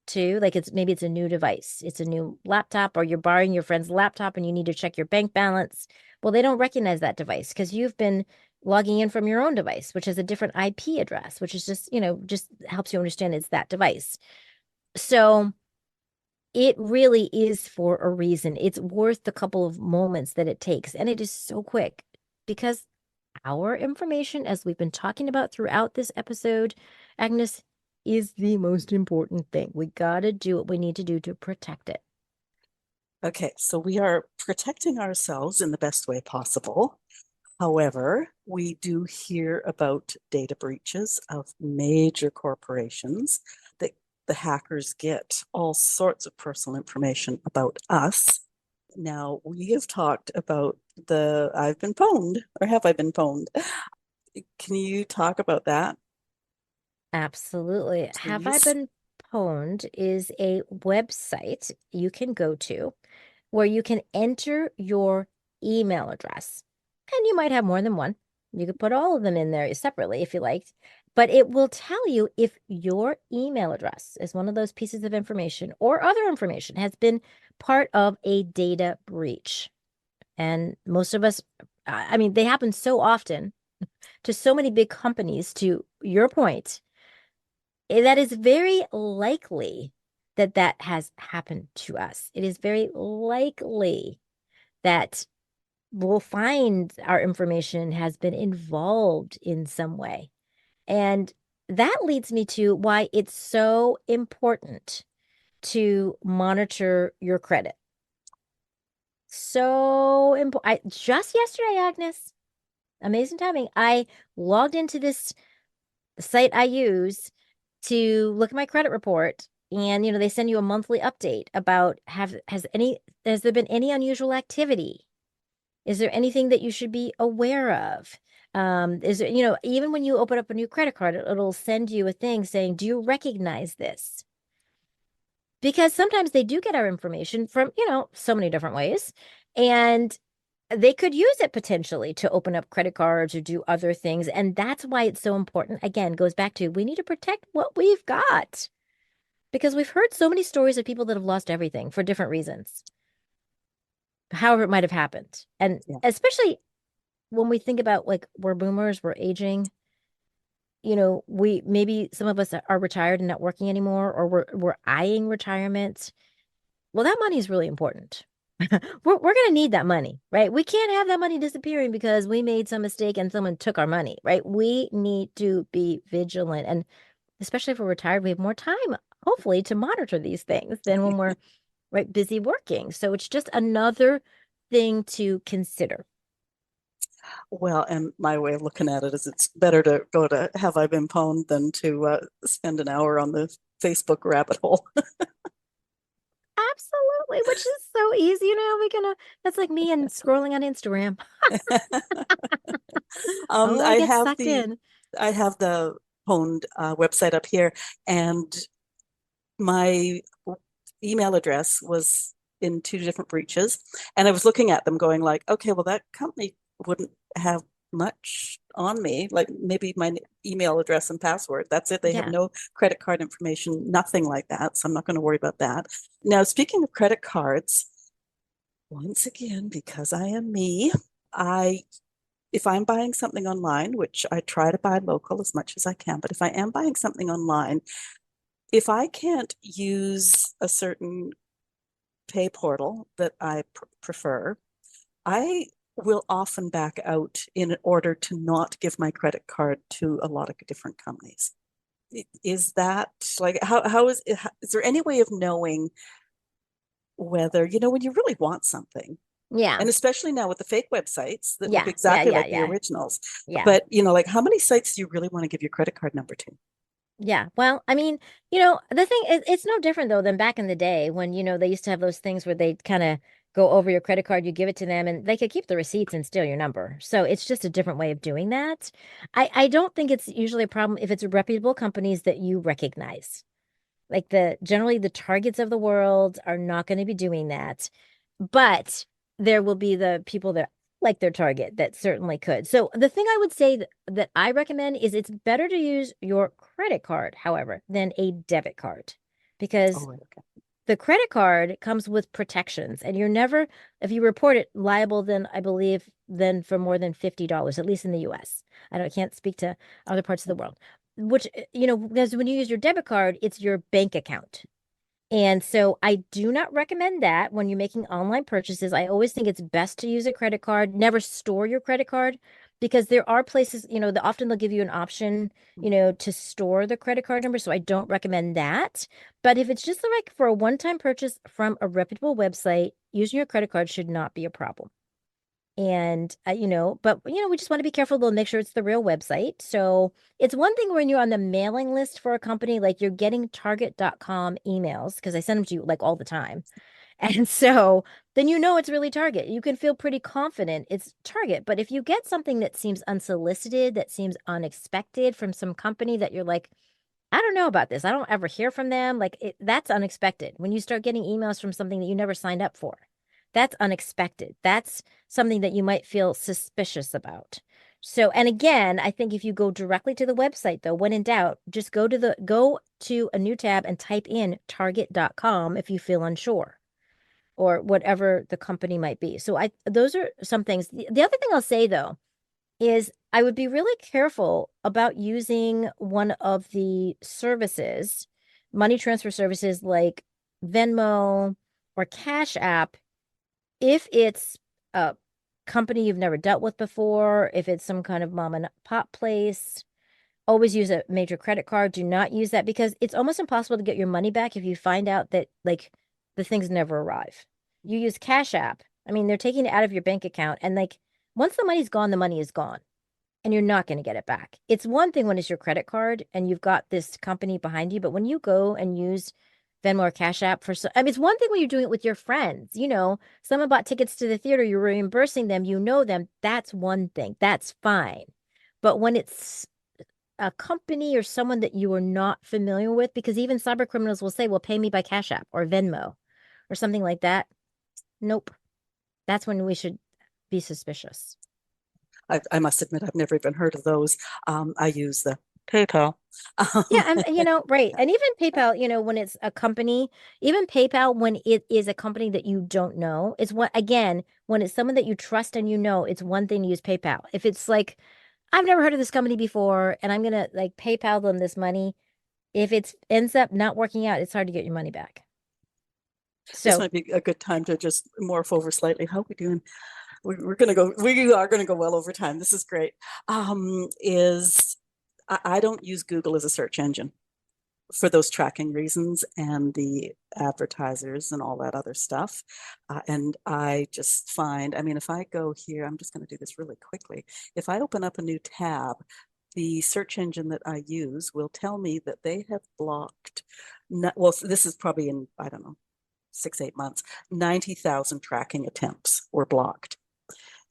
to like maybe it's a new device, it's a new laptop, or you're borrowing your friend's laptop and you need to check your bank balance. Well, they don't recognize that device because you've been logging in from your own device, which has a different IP address, which is just helps you understand it's that device. So it really is for a reason. It's worth the couple of moments that it takes, and it is so quick because our information, as we've been talking about throughout this episode, Agnes, is the most important thing. We got to do what we need to do to protect it. Okay, so we are protecting ourselves in the best way possible. However, we do hear about data breaches of major corporations that the hackers get all sorts of personal information about us. Now, we have talked about I've been pwned, or have I been pwned? Can you talk about that, Absolutely. Have I please? Been Pwned is a website you can go to where you can enter your email address. And you might have more than one. You could put all of them in there separately if you liked, but it will tell you if your email address is one of those pieces of information or other information has been part of a data breach. And most of us, I mean, they happen so often to so many big companies, to your point, that is very likely that that has happened to us. It is very likely that we'll find our information has been involved in some way. And that leads me to why it's so important to monitor your credit. So important. Just yesterday, Agnes, amazing timing. I logged into this site I use to look at my credit report. And they send you a monthly update about has there been any unusual activity? Is there anything that you should be aware of? Is there, even when you open up a new credit card, it'll send you a thing saying, do you recognize this? Because sometimes they do get our information from, so many different ways. And they could use it potentially to open up credit cards or do other things. And that's why it's so important. Again, goes back to we need to protect what we've got because we've heard so many stories of people that have lost everything for different reasons, however it might have happened. And Yeah. especially when we think about like we're boomers, we're aging, we maybe some of us are retired and not working anymore, or we're eyeing retirement. Well, that money is really important. We're going to need that money, right? We can't have that money disappearing because we made some mistake and someone took our money, right? We need to be vigilant. And especially if we're retired, we have more time, hopefully, to monitor these things than when we're right busy working. So it's just another thing to consider. Well, and my way of looking at it is it's better to go to Have I Been Pwned than to spend an hour on the Facebook rabbit hole. Absolutely, which is so easy. That's like me and scrolling on Instagram. Oh, I I get have sucked in. I have the Pwned website up here, and my email address was in two different breaches, and I was looking at them going like, okay, well that company wouldn't have much on me, like maybe my email address and password. That's it. They have Yeah. no credit card information, nothing like that. So I'm not going to worry about that. Now, speaking of credit cards, once again, because I am me, I if I'm buying something online, which I try to buy local as much as I can, but if I am buying something online, if I can't use a certain pay portal that I prefer, I will often back out in order to not give my credit card to a lot of different companies. Is that like how is there any way of knowing whether, when you really want something, Yeah. and especially now with the fake websites that look Yeah. Yeah. exactly Yeah. like the Yeah. originals, Yeah. but like how many sites do you really want to give your credit card number to? Yeah. Well, I mean, the thing is, it's no different though than back in the day when, they used to have those things where they kind of go over your credit card, you give it to them and they could keep the receipts and steal your number. So it's just a different way of doing that. I don't think it's usually a problem if it's reputable companies that you recognize. Like generally the targets of the world are not going to be doing that. But there will be the people that like their target that certainly could. So the thing I would say that I recommend is it's better to use your credit card, however, than a debit card because Oh, okay. the credit card comes with protections and you're never, if you report it, liable then I believe then for more than $50, at least in the US. I can't speak to other parts of the world. Which, because when you use your debit card, it's your bank account. And so I do not recommend that when you're making online purchases. I always think it's best to use a credit card. Never store your credit card because there are places, that often they'll give you an option, to store the credit card number. So I don't recommend that. But if it's just like for a one-time purchase from a reputable website, using your credit card should not be a problem. And, but, we just want to be careful to make sure it's the real website. So it's one thing when you're on the mailing list for a company, like you're getting Target.com emails, because I send them to you like all the time. And so then it's really Target. You can feel pretty confident it's Target. But if you get something that seems unsolicited, that seems unexpected from some company that you're like, I don't know about this. I don't ever hear from them. Like that's unexpected. When you start getting emails from something that you never signed up for, that's unexpected. That's something that you might feel suspicious about. So, and again, I think if you go directly to the website though, when in doubt, just go to a new tab and type in target.com if you feel unsure or whatever the company might be. So those are some things. The other thing I'll say though is I would be really careful about using one of the services, money transfer services like Venmo or Cash App, if it's a company you've never dealt with before, if it's some kind of mom and pop place. Always use a major credit card. Do not use that because it's almost impossible to get your money back if you find out that like the things never arrive. You use Cash App. I mean, they're taking it out of your bank account and like once the money's gone, the money is gone and you're not going to get it back. It's one thing when it's your credit card and you've got this company behind you, but when you go and use Venmo or Cash App I mean, it's one thing when you're doing it with your friends, someone bought tickets to the theater, you're reimbursing them, them, that's one thing, that's fine. But when it's a company or someone that you are not familiar with, because even cyber criminals will say, well, pay me by Cash App or Venmo or something like that. Nope. That's when we should be suspicious. I must admit, I've never even heard of those. I use the PayPal. Yeah, right. And even PayPal, when it's a company, even PayPal, when it is a company that you don't know, it's what, again, when it's someone that you trust and it's one thing to use PayPal. If it's like, I've never heard of this company before, and I'm gonna like PayPal them this money, if it ends up not working out, it's hard to get your money back. This So might be a good time to just morph over slightly. How are we doing? We're going to go, we are going to go well over time. This is great. I don't use Google as a search engine for those tracking reasons and the advertisers and all that other stuff. And I just find, I mean, if I go here, I'm just going to do this really quickly. If I open up a new tab, the search engine that I use will tell me that they have blocked, well, this is probably in, I don't know, 6, 8 months, 90,000 tracking attempts were blocked.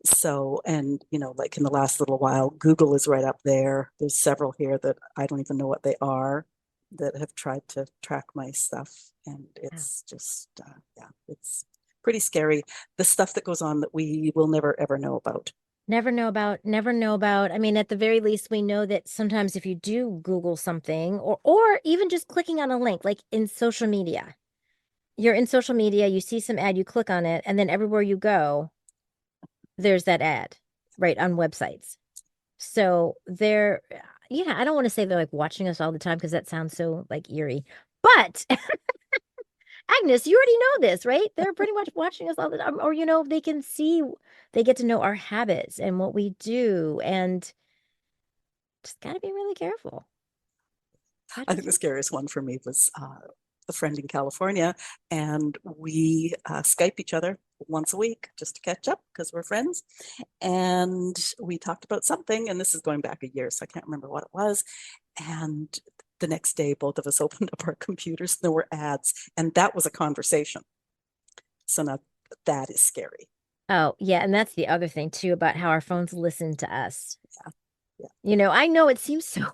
So, and like in the last little while, Google is right up there. There's several here that I don't even know what they are that have tried to track my stuff. And it's just, yeah, it's pretty scary. The stuff that goes on that we will never, ever know about. never know about, never know about. I mean, at the very least, we know that sometimes if you do Google something or even just clicking on a link, like in social media, you're in social media, you see some ad, you click on it, and then everywhere you go, there's that ad, right, on websites. So yeah, I don't want to say they're like watching us all the time because that sounds so like eerie. But Agnes, you already know this, right? They're pretty much watching us all the time. Or, they can see, they get to know our habits and what we do. And just got to be really careful. I think the scariest one for me was a friend in California, and we Skype each other once a week just to catch up because we're friends. And we talked about something, and this is going back a year, so I can't remember what it was. And the next day, both of us opened up our computers, and there were ads, and that was a conversation. So now that is scary. Oh, yeah. And that's the other thing, too, about how our phones listen to us. Yeah. Yeah. I know it seems so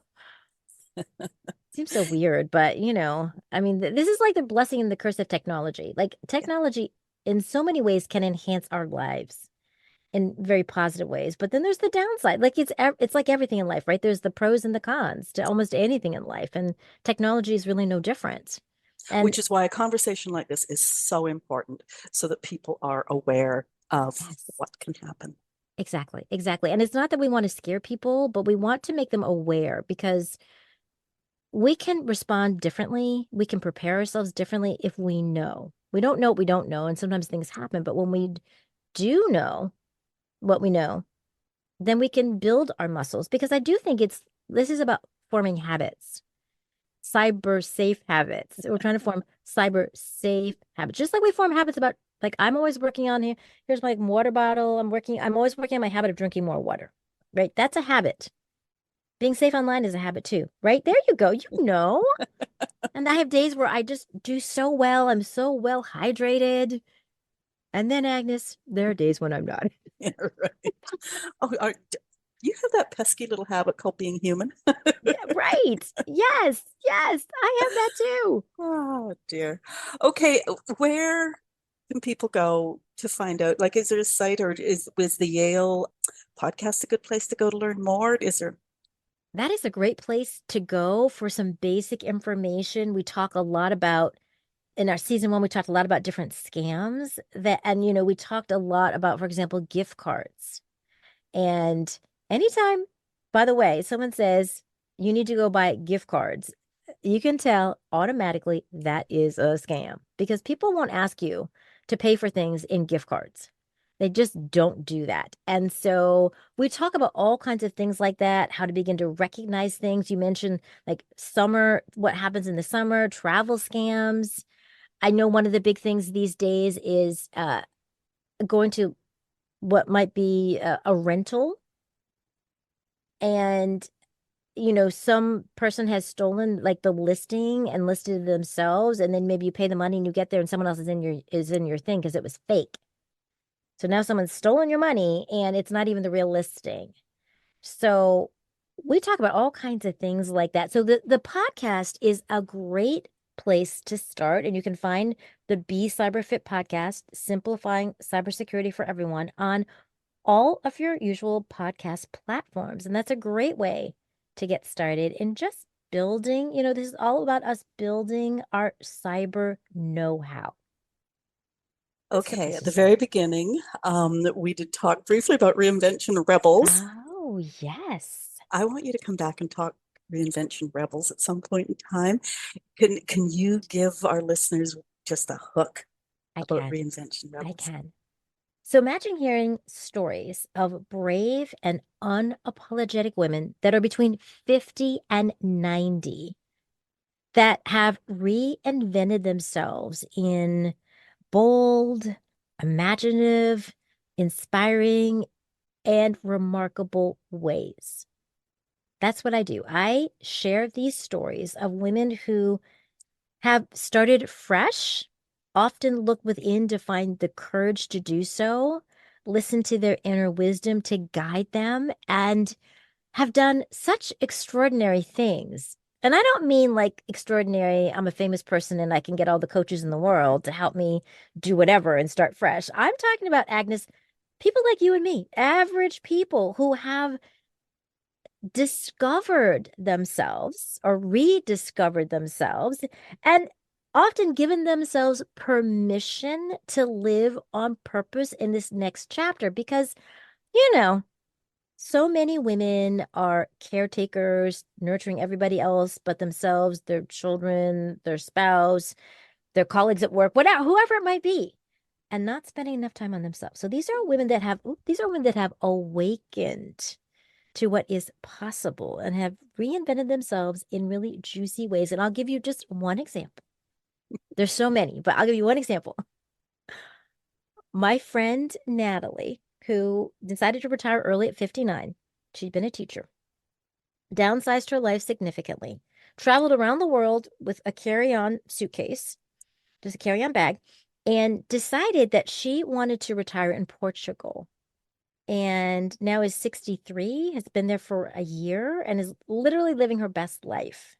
weird, but I mean, this is like the blessing and the curse of technology. Like Yeah. technology in so many ways can enhance our lives in very positive ways, but then there's the downside. Like it's like everything in life, right? There's the pros and the cons to almost anything in life, and technology is really no different. And Which is why a conversation like this is so important so that people are aware of yes, what can happen. exactly, exactly. And it's not that we want to scare people, but we want to make them aware because we can respond differently. We can prepare ourselves differently if we know. We don't know what we don't know, and sometimes things happen, but when we do know what we know, then we can build our muscles because I do think this is about forming habits, cyber safe habits. We're trying to form cyber safe habits, just like we form habits about, like, I'm always working on here. Here's my water bottle. I'm always working on my habit of drinking more water, right? That's a habit. Being safe online is a habit too, right? There you go. And I have days where I just do so well. I'm so well hydrated. And then, Agnes, there are days when I'm not. Yeah, right. Oh, you have that pesky little habit called being human? Yeah, right. Yes, yes, I have that too. Oh dear. Okay, where can people go to find out? Like, is there a site, or was the Yale podcast a good place to go to learn more? Is there? That is a great place to go for some basic information. We talk a lot about in our season one, we talked a lot about different scams and we talked a lot about, for example, gift cards. And anytime, by the way, someone says you need to go buy gift cards, you can tell automatically that is a scam because people won't ask you to pay for things in gift cards. They just don't do that. And so we talk about all kinds of things like that, how to begin to recognize things. You mentioned like summer, what happens in the summer, travel scams. I know one of the big things these days is going to what might be a rental and some person has stolen like the listing and listed it themselves, and then maybe you pay the money and you get there and someone else is in your thing because it was fake. So now someone's stolen your money and it's not even the real listing. So we talk about all kinds of things like that. So the podcast is a great place to start, and you can find the Be Cyber Fit podcast, simplifying cybersecurity for everyone, on all of your usual podcast platforms. And that's a great way to get started in just building, this is all about us building our cyber know-how. Okay, Suffice at to the say. very beginning, we did talk briefly about Reinvention Rebels. Oh, yes. I want you to come back and talk Reinvention Rebels at some point in time. Can you give our listeners just a hook I about can. Reinvention I Rebels? can. So imagine hearing stories of brave and unapologetic women that are between 50 and 90 that have reinvented themselves in bold, imaginative, inspiring, and remarkable ways. That's what I do. I share these stories of women who have started fresh, often look within to find the courage to do so, listen to their inner wisdom to guide them, and have done such extraordinary things. And I don't mean like extraordinary, I'm a famous person and I can get all the coaches in the world to help me do whatever and start fresh. I'm talking about, Agnes, people like you and me, average people who have discovered themselves or rediscovered themselves and often given themselves permission to live on purpose in this next chapter because, you know, so many women are caretakers, nurturing everybody else but themselves, their children, their spouse, their colleagues at work, whatever, whoever it might be, and not spending enough time on themselves. So these are women that have awakened to what is possible and have reinvented themselves in really juicy ways. And I'll give you just one example. There's so many, but I'll give you one example. My friend Natalie, who decided to retire early at 59, she'd been a teacher, downsized her life significantly, traveled around the world with a carry-on suitcase, just a carry-on bag, and decided that she wanted to retire in Portugal. And now is 63, has been there for a year, and is literally living her best life.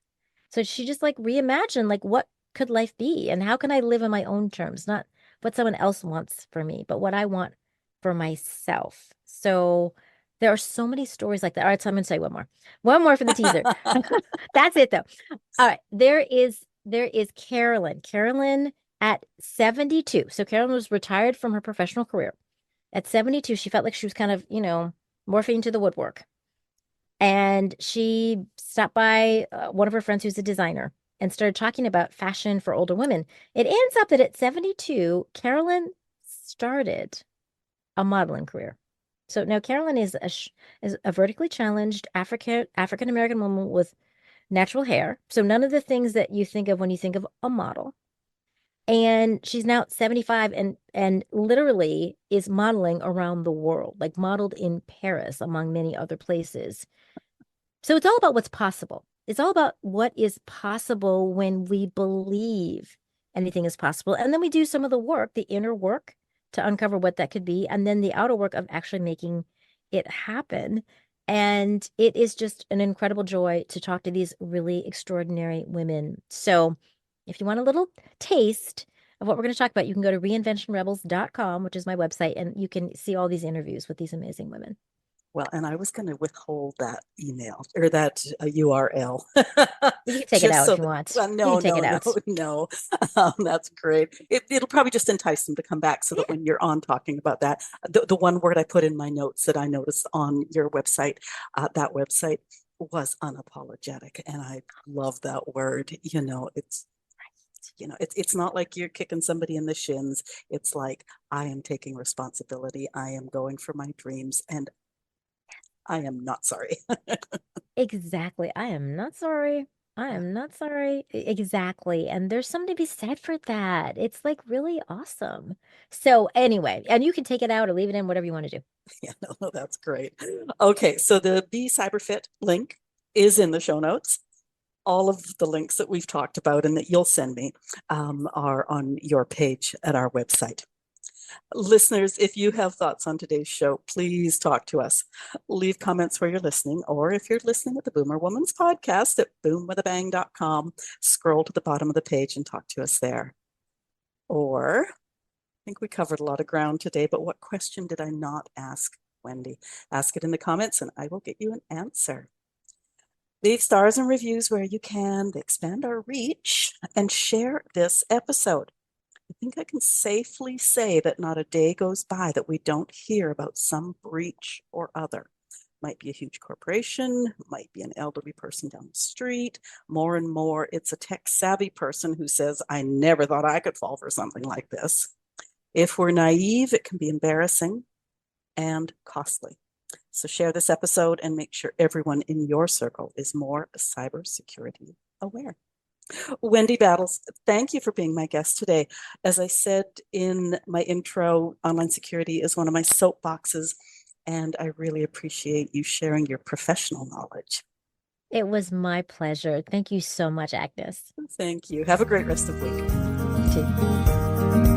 So she just like reimagined like what could life be and how can I live on my own terms, not what someone else wants for me, but what I want for myself. So there are so many stories like that. All right, so I'm gonna tell you one more. One more for the teaser. That's it though. All right, there is Carolyn. Carolyn at 72. So Carolyn was retired from her professional career. At 72, she felt like she was kind of, morphing to the woodwork. And she stopped by one of her friends who's a designer and started talking about fashion for older women. It ends up that at 72, Carolyn started a modeling career. So now Carolyn is a vertically challenged African American woman with natural hair. So none of the things that you think of when you think of a model. And she's now 75 and literally is modeling around the world, like modeled in Paris, among many other places. So it's all about what's possible. It's all about what is possible when we believe anything is possible. And then we do some of the work, the inner work to uncover what that could be, and then the outer work of actually making it happen. And it is just an incredible joy to talk to these really extraordinary women. So if you want a little taste of what we're going to talk about, you can go to reinventionrebels.com, which is my website, and you can see all these interviews with these amazing women. Well, and I was going to withhold that email or that URL You can take it just out so if you that, want. well, You no, can take no, it no, out. no. That's great. It'll probably just entice them to come back so that Yeah, when you're on talking about that, the one word I put in my notes that I noticed on your website, that website was unapologetic. And I love that word. It's not like you're kicking somebody in the shins. It's like, I am taking responsibility. I am going for my dreams and I am not sorry. exactly. I am not sorry. I Yeah, am not sorry. Exactly. And there's something to be said for that. It's like really awesome. So anyway, and you can take it out or leave it in, whatever you want to do. yeah, no, that's great. Okay, so the Be Cyberfit link is in the show notes. All of the links that we've talked about and that you'll send me are on your page at our website. Listeners, if you have thoughts on today's show, please talk to us. Leave comments where you're listening, or if you're listening at the Boomer Woman's podcast at boomwithabang.com, scroll to the bottom of the page and talk to us there. Or, I think we covered a lot of ground today, but what question did I not ask Wendy. Ask it in the comments and I will get you an answer. Leave stars and reviews where you can. They expand our reach, and share this episode. I think I can safely say that not a day goes by that we don't hear about some breach or other. Might be a huge corporation, might be an elderly person down the street. More and more, it's a tech-savvy person who says, I never thought I could fall for something like this. If we're naive, it can be embarrassing and costly. So share this episode and make sure everyone in your circle is more cybersecurity aware. Wendy Battles, thank you for being my guest today. As I said in my intro, online security is one of my soapboxes, and I really appreciate you sharing your professional knowledge. It was my pleasure. Thank you so much, Agnes. Thank you. Have a great rest of the week. You too.